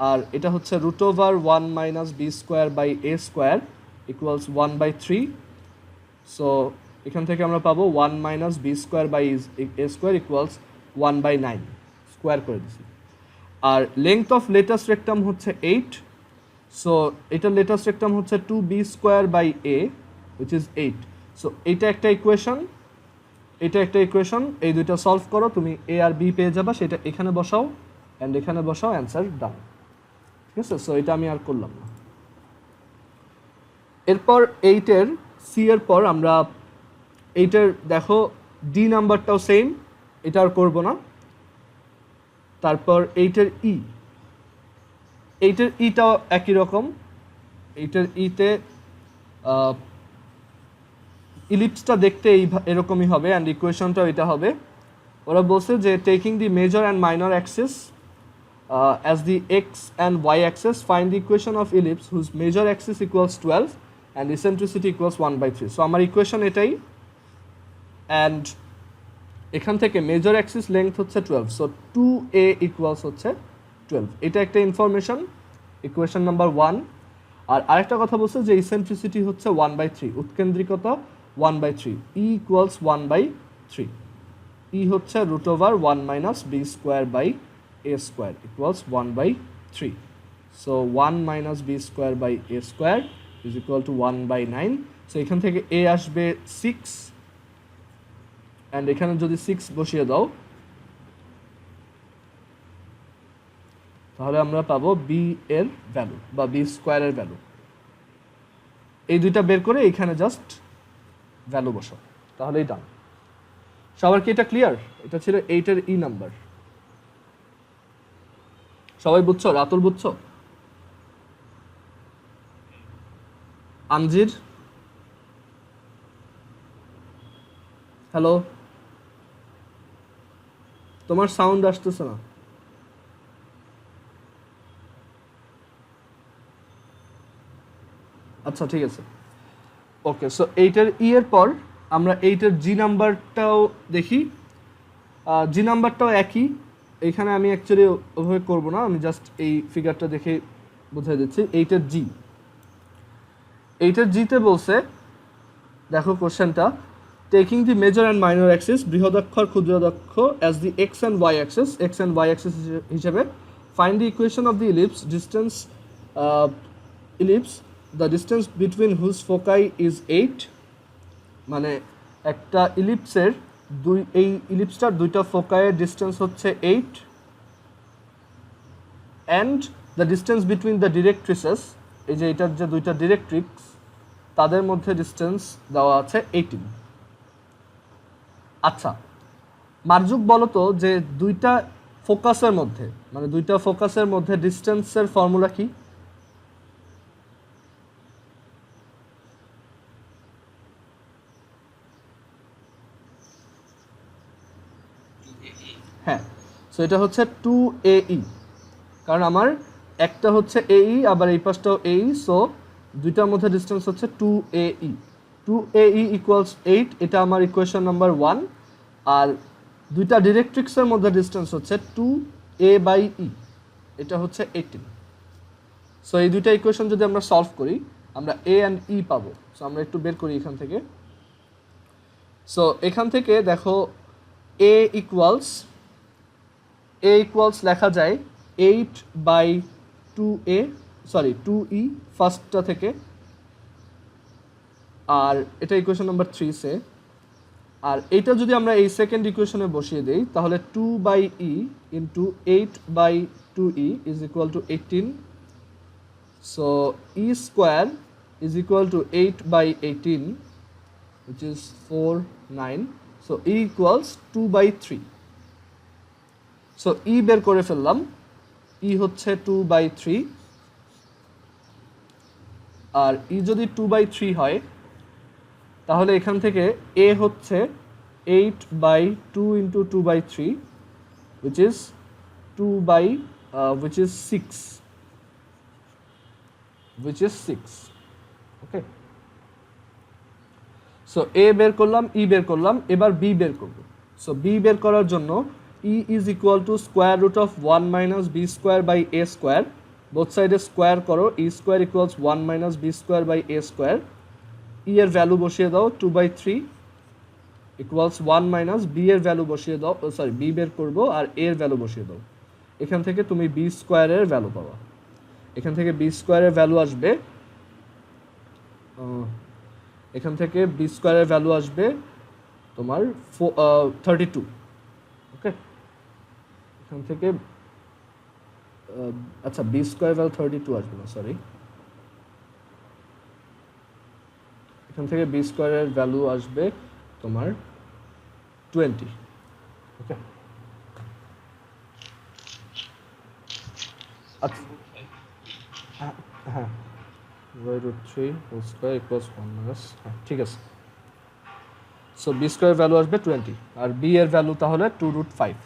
আর এটা হচ্ছে √1 - b² বাই a² = 1/3। সো এখান থেকে আমরা পাবো 1 - b² বাই a² = 1/9 স্কোয়ার করে দিছি। আর লেংথ অফ লেটাস্ট রেক্টাম হচ্ছে 8। সো এটার লেটাস্ট রেক্টাম হচ্ছে 2b² by a which is 8। So এটা একটা ইকুয়েশন, এটা একটা ইকুয়েশন। এই দুইটা সলভ করো, তুমি এ আর বি পেয়ে যাবা। সেটা এখানে বসাও অ্যান্ড এখানে বসাও, অ্যান্সার ডান। ঠিক আছে, সো এটা আমি আর করলাম না। এরপর 8-এর সি এর পর আমরা 8-এর দেখো ডি নাম্বারটাও সেম, এটা আর করবো না। তারপর 8-এর ই, 8-এর ইটাও একই রকম। 8-এর ইতে ইলিপসটা দেখতে এরকমই হবে অ্যান্ড ইকুয়েশনটাও এটা হবে। ওরা বলছে যে taking the major and minor axis as the x and Y axis, find the equation of ellipse whose major axis = 12 and eccentricity = 1/3। So আমার ইকুয়েশন এটাই। অ্যান্ড এখান থেকে মেজর অ্যাক্সিস লেংথ হচ্ছে 12। সো 2a = হচ্ছে 12। এটা একটা ইনফরমেশন, ইকুয়েশন নাম্বার 1। আর আরেকটা কথা বলছে যে ইসেন্ট্রিসিটি হচ্ছে 1/3, উৎকেন্দ্রিকতা 1/3, ই = 1/3। ই হচ্ছে √1 - b² by a² = 1/3। So 1 - b² by a² = 1/9। So এখান থেকে এ আসবে 6 অ্যান্ড এখানে যদি 6 বসিয়ে দাও তাহলে আমরা পাবো বি এর ভ্যালু বা b² এর ভ্যালু। এই দুইটা বের করে এখানে জাস্ট ভ্যালু বসাও, তাহলেই ডান। সবার কি এটা ক্লিয়ার? এটা ছিল 8-এর ই নাম্বার। সবাই বুঝছো? রাতুল বুঝছো? আনজির, হ্যালো, তোমার সাউন্ড আসতেছে না। আচ্ছা ঠিক আছে, ওকে। সো 8-এর ই এর পর আমরা 8-এর জি নাম্বারটাও দেখি। জি নাম্বারটাও একই। এখানে আমি অ্যাকচুয়ালি ওভাবে করবো না, আমি জাস্ট এই ফিগারটা দেখে বোঝাই দিচ্ছি। 8-এর জি, 8-এর জিতে বলছে, দেখো কোশ্চেনটা, taking the major and minor axis, বৃহদাক্ষর ক্ষুদ্রাক্ষর as the x and Y axis, x and Y axis হিসেবে, find the equation of the ellipse distance ellipse the distance between whose foci is 8। মানে একটা ইলিপসের এই ইলিপসটার দুইটা ফোকাইয়ের ডিস্টেন্স হচ্ছে 8 and the distance between the directrices, এই যে এটার যে দুইটা ডিরেক্ট্রিক্স তাদের মধ্যে ডিস্টেন্স দেওয়া আছে 18। আচ্ছা, মার্জুক বলো তো যে দুইটা ফোকাসের মধ্যে, মানে দুইটা ফোকাসের মধ্যে ডিস্টেন্সের ফর্মুলা কি? হ্যাঁ, সো এটা হচ্ছে 2AE, কারণ আমার একটা হচ্ছে AE আবার এই পাশটাও AE। সো দুইটার মধ্যে ডিস্টেন্স হচ্ছে 2AE 2AE ইকুয়ালস 8, এটা আমার ইকুয়েশন নাম্বার 1। আর দুইটা ডিরেক্ট্রিক্সের মধ্যে ডিস্টেন্স হচ্ছে 2A/E, এটা হচ্ছে 18। সো এই দুইটা ইকুয়েশন যদি আমরা সলভ করি আমরা A অ্যান্ড E পাবো। সো আমরা একটু বের করি এখান থেকে। সো এখান থেকে দেখো A ইকুয়ালস লেখা যায় 2E ফার্স্টটা থেকে, আর এটা ইকুয়েশন নাম্বার 3 সে। আর এইটা যদি আমরা এই সেকেন্ড ইকুয়েশনে বসিয়ে দেই তাহলে 2/E into 8/2E is equal two 18। So E square is equal two 8/18 which is 4 9। so E equals 2/3। so E বের করে ফেললাম, E হচ্ছে 2/3। আর E যদি 2/3 হয় তাহলে এখান থেকে A হচ্ছে 8/2 into 2/3 which is 6। Okay, so A বের করলাম, E বের করলাম, এবার B বের করব। সো B বের করার জন্য E is equal to square root of 1 minus B square by A square, both সাইডে স্কোয়ার করো, E square equals 1 minus B square by A square। E এর ভ্যালু বসিয়ে দাও 2/3 equals 1 minus B এর ভ্যালু বসিয়ে দাও, সরি B বের করব আর A এর ভ্যালু বসিয়ে দাও। এখান থেকে তুমি B স্কোয়ারের ভ্যালু পাবা। এখান থেকে B স্কোয়ারের ভ্যালু আসবে, এখান থেকে B স্কোয়ারের ভ্যালু আসবে তোমার 32। ওকে, এখান থেকে আচ্ছা B স্কোয়ার ভ্যালু 32 আসবে না, সরি, এখান থেকে B স্কোয়ারের ভ্যালু আসবে তোমার 20। ওকে, আচ্ছা হ্যাঁ √3 হোল স্কোয়ার ইকুয়ালস 1 মাইনাস, হ্যাঁ ঠিক আছে। সো B স্কোয়ার ভ্যালু আসবে 20 আর B এর ভ্যালু তাহলে 2√5।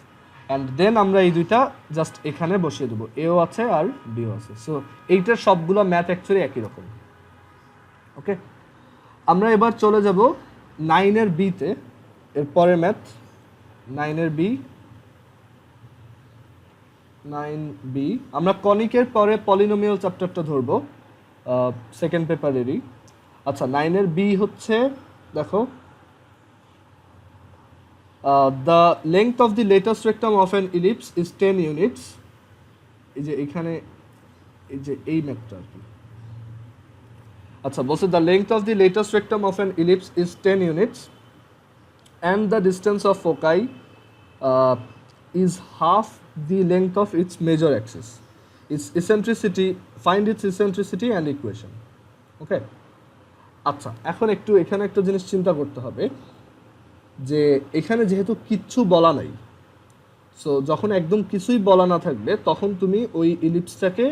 অ্যান্ড দেন আমরা এই দুইটা জাস্ট এখানে বসিয়ে দেবো, এও আছে আর বিও আছে। সো এইটার সবগুলো ম্যাথ অ্যাকচুয়ালি একই রকম। ওকে, আমরা এবার চলে যাব 9-এর বিতে, এর পরের ম্যাথ 9-এর বি। 9B আমরা কনিকের পরে পলিনোমিয়াল চ্যাপ্টারটা ধরবো সেকেন্ড পেপারেরই। আচ্ছা 9-এর বি হচ্ছে দেখো the length of the latus rectum of an ellipse is 10 units. এই যে এখানে এই যে এই ম্যাথটা আর কি। আচ্ছা বলছে the length of the latus rectum of an ellipse is 10 units and the distance of foci is half the length of its major axis. Its eccentricity, find its eccentricity and equation. Okay, আচ্ছা এখন একটু এখানে একটা জিনিস চিন্তা করতে হবে যে এখানে যেহেতু কিচ্ছু বলা নাই, সো যখন একদম কিছুই বলা না থাকবে তখন তুমি ওই ইলিপসটাকে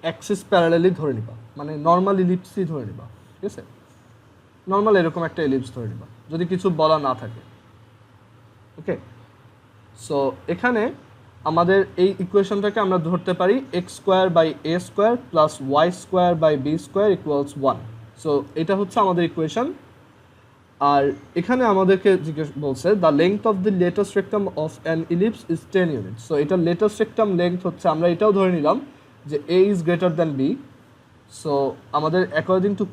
অ্যাক্সিস প্যারালালি ধরে নিবা, মানে নর্মাল ইলিপসই ধরে নিবা। ঠিক আছে, নর্মাল এরকম একটা ইলিপস ধরে নিবা যদি কিছু বলা না থাকে। ওকে, সো এখানে আমাদের এই ইকুয়েশনটাকে আমরা ধরতে পারি x² / a² + y² / b² = 1। So এটা হচ্ছে আমাদের ইকুয়েশন। আর এখানে আমাদেরকে জিজ্ঞেস বলছে the length of the latus rectum of an ellipse is 10 unit. So এটা লেটেস্ট রেক্টাম লেংথ হচ্ছে, আমরা এটাও ধরে নিলাম যে a is greater than b। So আমাদের অ্যাকর্ডিং টু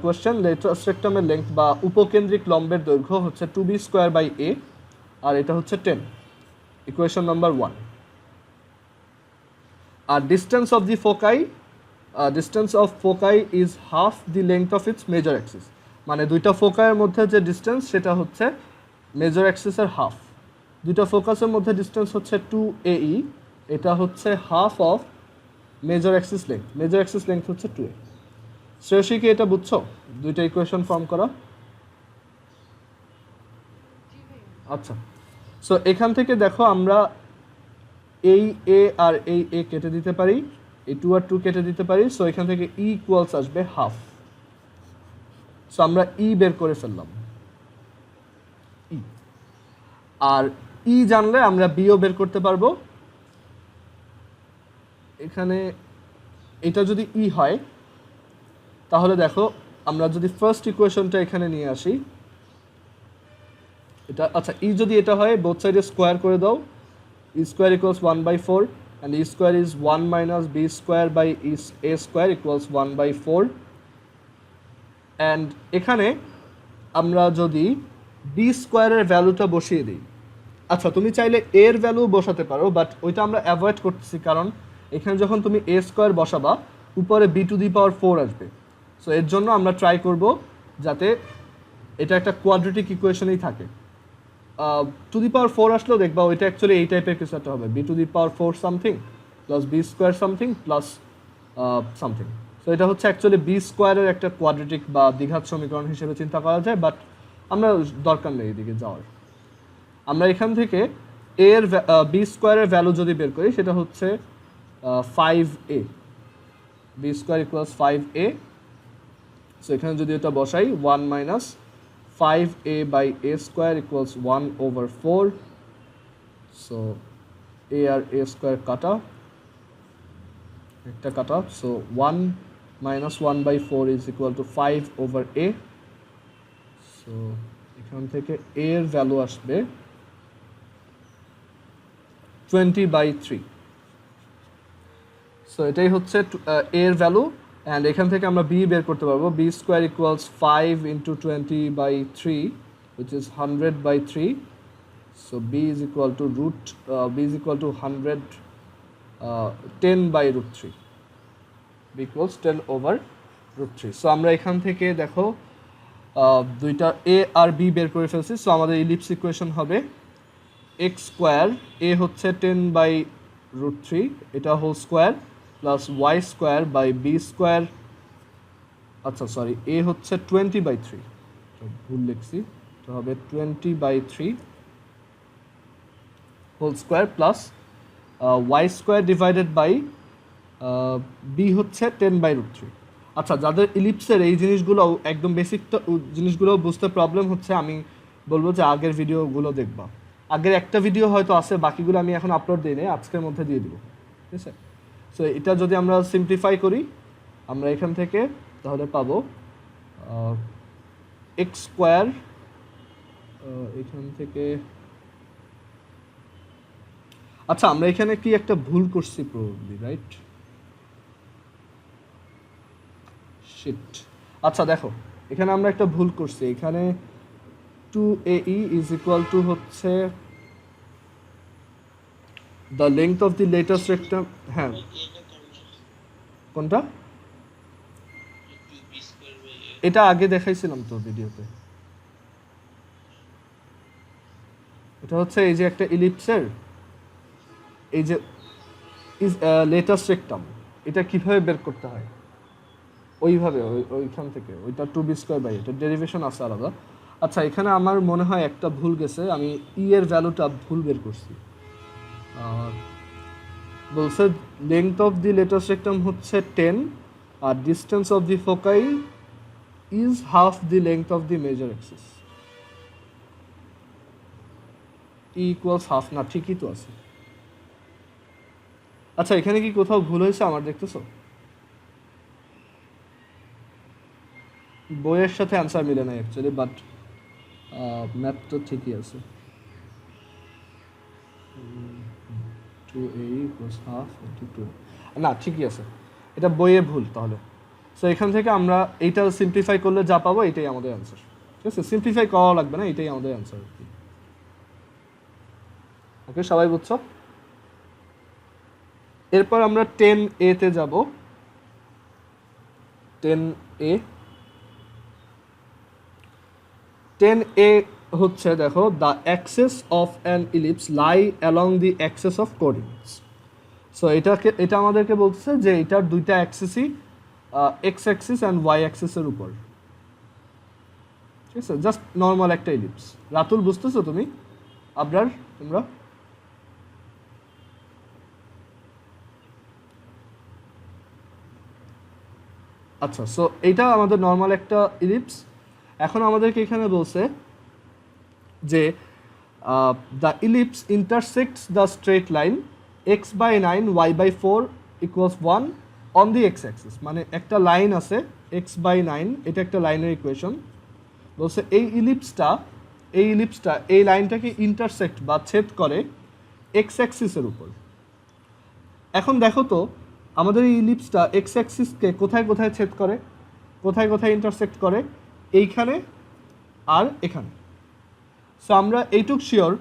কোয়েশ্চেন লেটেস্ট রেক্টামের লেংথ বা উপকেন্দ্রিক লম্বের দৈর্ঘ্য হচ্ছে 2b² / a, আর এটা হচ্ছে 10, ইকুয়েশন নাম্বার 1। আর distance of foci is half the length of its major axis, মানে দুইটা ফোকাইয়ের মধ্যে যে ডিস্টেন্স সেটা হচ্ছে মেজর অ্যাক্সিসের হাফ। দুইটা ফোকাসের মধ্যে ডিস্টেন্স হচ্ছে 2AE, এটা হচ্ছে half of major axis length, major axis length হচ্ছে 2A। শ্রেয়সী কি এটা বুঝছো দুইটা ইকুয়েশন ফর্ম করা? আচ্ছা, সো এখান থেকে দেখো আমরা এই এ আর এই এ কেটে দিতে পারি, এই 2 আর 2 কেটে দিতে পারি। সো এখান থেকে E ইকুয়ালস আসবে হাফ। সো আমরা E বের করে ফেললাম, E। আর E জানলে আমরা বিও বের করতে পারবো। এখানে এটা যদি E হয় তাহলে দেখো আমরা যদি ফার্স্ট ইকুয়েশনটা এখানে নিয়ে আসি, এটা আচ্ছা ই যদি এটা হয় বোথ সাইডে স্কোয়ার করে দাও, e square equals 1/4 and E square is 1 minus B square by A square equals 1/4। And এখানে আমরা যদি বি স্কোয়ারের ভ্যালুটা বসিয়ে দিই, আচ্ছা তুমি চাইলে এর ভ্যালু বসাতে পারো, বাট ওইটা আমরা অ্যাভয়েড করতেছি, কারণ এখানে যখন তুমি এ স্কোয়ার বসাবা উপরে বি টু দি পাওয়ার 4 আসবে। সো এর জন্য আমরা ট্রাই করব যাতে এটা একটা কোয়াড্রেটিক ইকুয়েশনেই থাকে। টু দি পাওয়ার 4 আসলেও দেখবা ওইটা অ্যাকচুয়ালি এই টাইপের কিছু একটা হবে, B to the power 4 something plus B square something plus something. So এটা হচ্ছে অ্যাকচুয়ালি বি স্কোয়ারের একটা কোয়াড্রেটিক বা দ্বিঘাত সমীকরণ হিসেবে চিন্তা করা যায়, বাট আমরা দরকার নেই এদিকে যাওয়ার। আমরা এখান থেকে এর বি স্কোয়ারের ভ্যালু যদি বের করি সেটা হচ্ছে 5a, B square equals 5a। So এখানে যদি এটা বসাই 1 minus 5a by A square equals 1/4। So A আর এ স্কোয়ার কাটা, একটা কাটা, so 1 minus 1/4 is equal to 5/a। So এখান থেকে এর ভ্যালু আসবে 20/3। সো এটাই হচ্ছে এর ভ্যালু। অ্যান্ড এখান থেকে আমরা বি বের করতে পারবো, B square equals 5 into 20/3 which is 100/3। So B is equal to B is equal to 100 10/√3, B equals 10/√3। So আমরা এখান থেকে দেখো দুইটা এ আর বি বের করে ফেলছি। সো আমাদের ইলিপস ইকুয়েশন হবে এক্স স্কোয়ার, এ হচ্ছে 10/√3 এটা whole square plus Y square by B square, আচ্ছা সরি এ হচ্ছে 20/3, ভুল লিখছি, তো হবে 20/3 whole square plus Y square divided by b হচ্ছে 10/√3। আচ্ছা যাদের ইলিপসের এই জিনিসগুলো একদম বেসিক জিনিসগুলো বুঝতে প্রবলেম হচ্ছে, আমি বলবো যে আগের ভিডিওগুলো দেখবা। আগের একটা ভিডিও হয়তো আছে, বাকিগুলো আমি এখন আপলোড দিই নাই, আজকের মধ্যে দিয়ে দিব, ঠিক আছে। সো এটা যদি আমরা সিম্পলিফাই করি আমরা এখান থেকে তাহলে পাবো এক্স স্কোয়ার, এখান থেকে আচ্ছা আমরা এখানে কি একটা ভুল করছি প্রবাবলি, রাইট? শিট, আচ্ছা দেখো এখানে আমরা একটা ভুল করছি, এখানে 2AE ইজ ইকুয়াল টু হচ্ছে the length of the latus rectum, হ্যাঁ কোনটা? এটা আগে দেখাইছিলাম তো ভিডিওতে। এটা হচ্ছে এই যে একটা ইলিপসের এই যে লেটেস্ট রেক্টাম, এটা কিভাবে বের করতে হয় ওইভাবে, ওইখান থেকে ওইটা 2b², এটা ডেরিভেশন আছে আলাদা। আচ্ছা এখানে আমার মনে হয় একটা ভুল গেছে, আমি ই এর ভ্যালুটা ভুল বের করছি। বলছে length of the latus rectum হচ্ছে 10 আর distance of the foci is half the length of the major axis. E equals half, না ঠিকই তো আছে। আচ্ছা এখানে কি কোথাও ভুল হয়েছে আমার, দেখতেছো? বইয়ের সাথে অ্যান্সার মিলে না অ্যাকচুয়ালি, বাট ম্যাথ তো ঠিকই আছে। 2a + হাফ * 2, না ঠিকই আছে, এটা বইয়ে ভুল তাহলে। সো এখান থেকে আমরা এইটা সিম্পলিফাই করলে যা পাবো এটাই আমাদের অ্যান্সার, ঠিক আছে? সিম্পলিফাই করা লাগবে না, এটাই আমাদের অ্যান্সার। ওকে সবাই বুঝছো? এরপর আমরা 10A তে যাব। 10A হচ্ছে দেখো the access of an ellipse lie along the access of coordinates. So এটা আমাদেরকে বলছে যে এটার দুইটা অ্যাক্সেসই এক্স অ্যাক্সিস অ্যান্ড ওয়াই অ্যাক্সিসের উপর, ঠিক আছে? জাস্ট নর্মাল একটা ইলিপস। রাতুল বুঝতেছো তুমি? আবরার তোমরা? আচ্ছা সো এইটা আমাদের নর্মাল একটা ইলিপস। এখন আমাদেরকে এখানে বলছে যে the ellipse intersects the straight line x/9 y/4 = 1 on the x axis, মানে একটা লাইন আছে x/9, এটা একটা লাইনের ইকুয়েশন। বলছে এই ইলিপসটা এই লাইনটাকে ইন্টারসেক্ট বা ছেদ করে এক্স অ্যাক্সিসের উপর। এখন দেখো তো আমাদের এই ইলিপসটা এক্স অ্যাক্সিসকে কোথায় কোথায় ছেদ করে, কোথায় কোথায় ইন্টারসেক্ট করে, এইখানে আর এখানে। সো আমরা এইটুক শিওর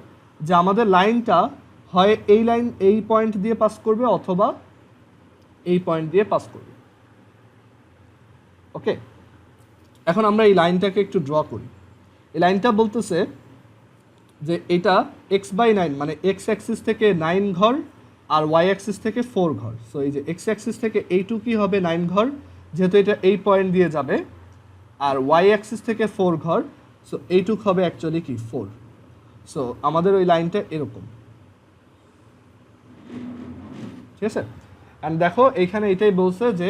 যে আমাদের লাইনটা হয় এই পয়েন্ট দিয়ে পাস করবে অথবা এই পয়েন্ট দিয়ে পাস করবে। ওকে, এখন আমরা এই লাইনটাকে একটু ড্র করি। এই লাইনটা বলতেছে যে এটা x/9, মানে এক্স অ্যাক্সিস থেকে 9 ঘর আর ওয়াই অ্যাক্সিস থেকে 4 ঘর। সো এই যে এক্স অ্যাক্সিস থেকে এইটুকুই হবে 9 ঘর, যেহেতু এটা এই পয়েন্ট দিয়ে যাবে, আর ওয়াই অ্যাক্সিস থেকে 4 ঘর, সো এইটুক হবে অ্যাকচুয়ালি কি 4। সো আমাদের ওই লাইনটা এরকম, ঠিক আছে। অ্যান্ড দেখো এইখানে এটাই বলছে যে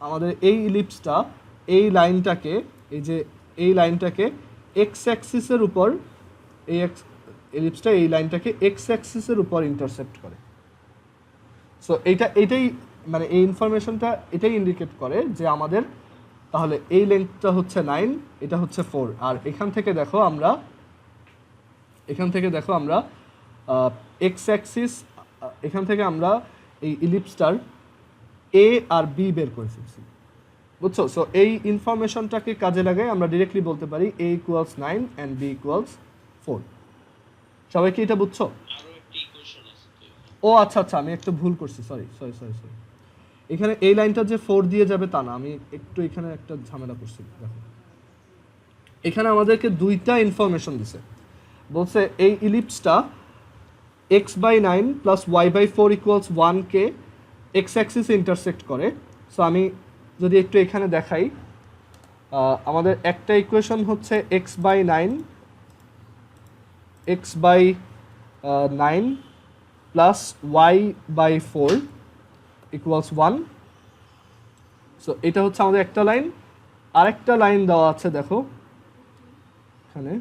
আমাদের এই ইলিপসটা এই লাইনটাকে এক্স অ্যাক্সিসের উপর, এই লাইনটাকে এক্স অ্যাক্সিসের উপর ইন্টারসেপ্ট করে। সো এইটাই মানে এই ইনফরমেশনটা এটাই ইন্ডিকেট করে যে আমাদের তাহলে এই লেন্থটা হচ্ছে 9, এটা হচ্ছে 4। আর এখান থেকে দেখো আমরা এক্স অ্যাক্সিস, এখান থেকে আমরা এই ইলিপসটার এ আর বি বের করে ফেলছি, বুঝছো। সো এই ইনফরমেশনটাকে কাজে লাগাই আমরা ডিরেক্টলি বলতে পারি a = 9 and b = 4। সবাই কি এটা বুঝছো? ও আচ্ছা আচ্ছা, আমি একটু ভুল করছি, সরি। এখানে এই লাইনটা যে 4 দিয়ে যাবে তা না, আমি একটু এখানে একটা ঝামেলা করছি। দেখো এখানে আমাদেরকে দুইটা ইনফরমেশন দিছে, বলছে এই ইলিপসটা x/9 + y/4 = 1 কে এক্স অ্যাক্সিসে ইন্টারসেক্ট করে। সো আমি যদি একটু এখানে দেখাই, আমাদের একটা ইকুয়েশন হচ্ছে x/9 + y/4 = 1। সো এটা হচ্ছে আমাদের একটা লাইন। আরেকটা লাইন দেওয়া আছে, দেখো এখানে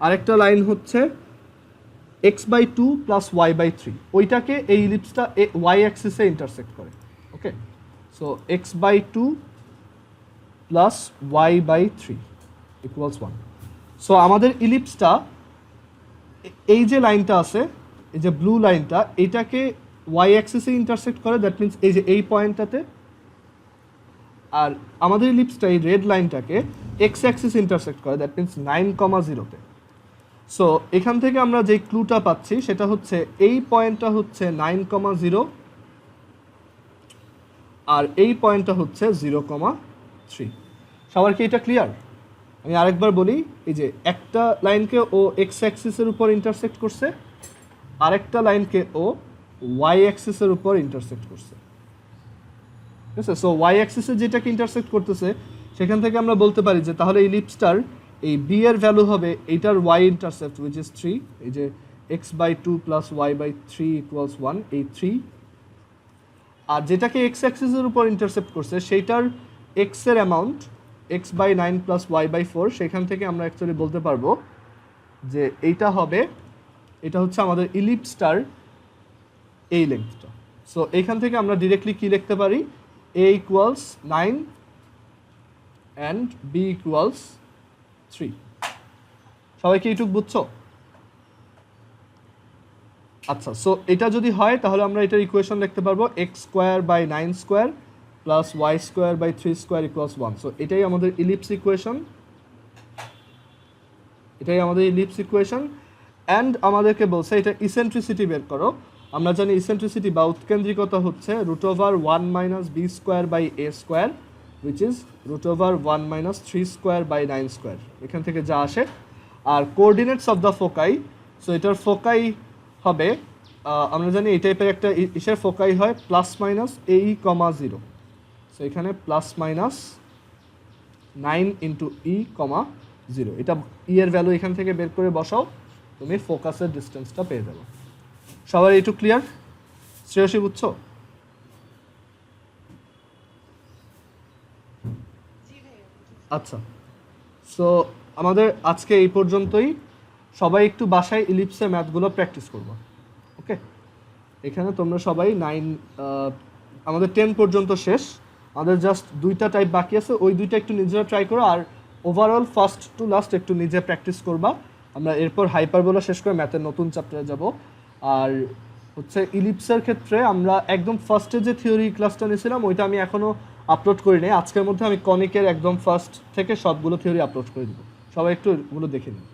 আরেকটা লাইন হচ্ছে x/2 + y/3, ওইটাকে এই ইলিপসটা y অ্যাক্সিসে ইন্টারসেক্ট করে। ওকে, সো x/2 + y/3 = 1। সো আমাদের ইলিপসটা এই যে লাইনটা আছে, এই যে ব্লু লাইনটা, এটাকে ওয়াই অ্যাক্সিসে ইন্টারসেক্ট করে, দ্যাট মিনস এই যে এই পয়েন্টটাতে। আর আমাদের ইলিপসটা এই রেড লাইনটাকে এক্স অ্যাক্সিস ইন্টারসেক্ট করে, দ্যাট মিনস 9,0-তে। সো এখান থেকে আমরা যে ক্লুটা পাচ্ছি সেটা হচ্ছে এই পয়েন্টটা হচ্ছে 9,0 আর এই পয়েন্টটা হচ্ছে 0,3। সবার কি এটা ক্লিয়ার? আমি আরেকবার বলি, এই যে একটা লাইনকে ও এক্স অ্যাক্সিসের উপর ইন্টারসেক্ট করছে, আরেকটা লাইনকে ও ওয়াই অ্যাক্সিসের উপর ইন্টারসেক্ট করছে, ঠিক আছে। সো ওয়াই অ্যাক্সিসে যেটাকে ইন্টারসেক্ট করতেছে সেখান থেকে আমরা বলতে পারি যে তাহলে ইলিপসটার এই বি এর ভ্যালু হবে এইটার ওয়াই ইন্টারসেপ্ট, উইচ ইজ 3। এই যে x/2 + y/3 = 1, এই 3। আর যেটাকে এক্স অ্যাক্সিসের উপর ইন্টারসেপ্ট করছে সেইটার এক্স এর অ্যামাউন্ট x/9 + y/4, সেখান থেকে আমরা অ্যাকচুয়ালি বলতে পারবো যে এটা হচ্ছে আমাদের ইলিপসটার এই লেন্থটা। সো এইখান থেকে আমরা ডিরেক্টলি কি লিখতে পারি, a = 9 and b = 3। সবাই কি এইটুক বুঝছো? আচ্ছা, সো এটা যদি হয় তাহলে আমরা এটার ইকুয়েশন লিখতে পারবো x²/9² + y²/3² = 1। সো এটাই আমাদের ইলিপস ইকুয়েশন। অ্যান্ড আমাদেরকে বলছে এটা ইসেন্ট্রিসিটি বের করো। আমরা জানি ইসেন্ট্রিসিটি বা উৎকেন্দ্রিকতা হচ্ছে √1 - b²/a², which is √1 - 3²/9², এখান থেকে যা আসে। আর কোঅর্ডিনেটস অফ দ্য ফোকাই, সো এটার ফোকাই হবে, আমরা জানি এই টাইপের একটা ইসের ফোকাই হয় ±AE, 0। সো এখানে ±9 × E, 0। এটা ই এর ভ্যালু এখান থেকে বের করে বসাও, তুমি ফোকাসের ডিস্টেন্সটা পেয়ে যাবে। সবার এইটু ক্লিয়ার? শ্রেয়সী বুঝছো? আচ্ছা, সো আমাদের আজকে এই পর্যন্তই। সবাই একটু বাসায় ইলিপসের ম্যাথগুলো প্র্যাকটিস করবো। ওকে, এখানে তোমরা সবাই আমাদের 10 পর্যন্ত শেষ, আমাদের জাস্ট দুইটা টাইপ বাকি আছে, ওই দুইটা একটু নিজেরা ট্রাই করো, আর ওভারঅল ফার্স্ট টু লাস্ট একটু নিজে প্র্যাকটিস করবা। আমরা এরপর হাইপারবোলা শেষ করে ম্যাথের নতুন চ্যাপ্টারে যাব। আর হচ্ছে ইলিপসের ক্ষেত্রে আমরা একদম ফার্স্টে যে থিওরি ক্লাসটা নিয়েছিলাম ওইটা আমি এখনও আপলোড করি নাই, আজকের মধ্যে আমি কনিকের একদম ফার্স্ট থেকে সবগুলো থিওরি আপলোড করে দেবো, সবাই একটু ওগুলো দেখে নিন।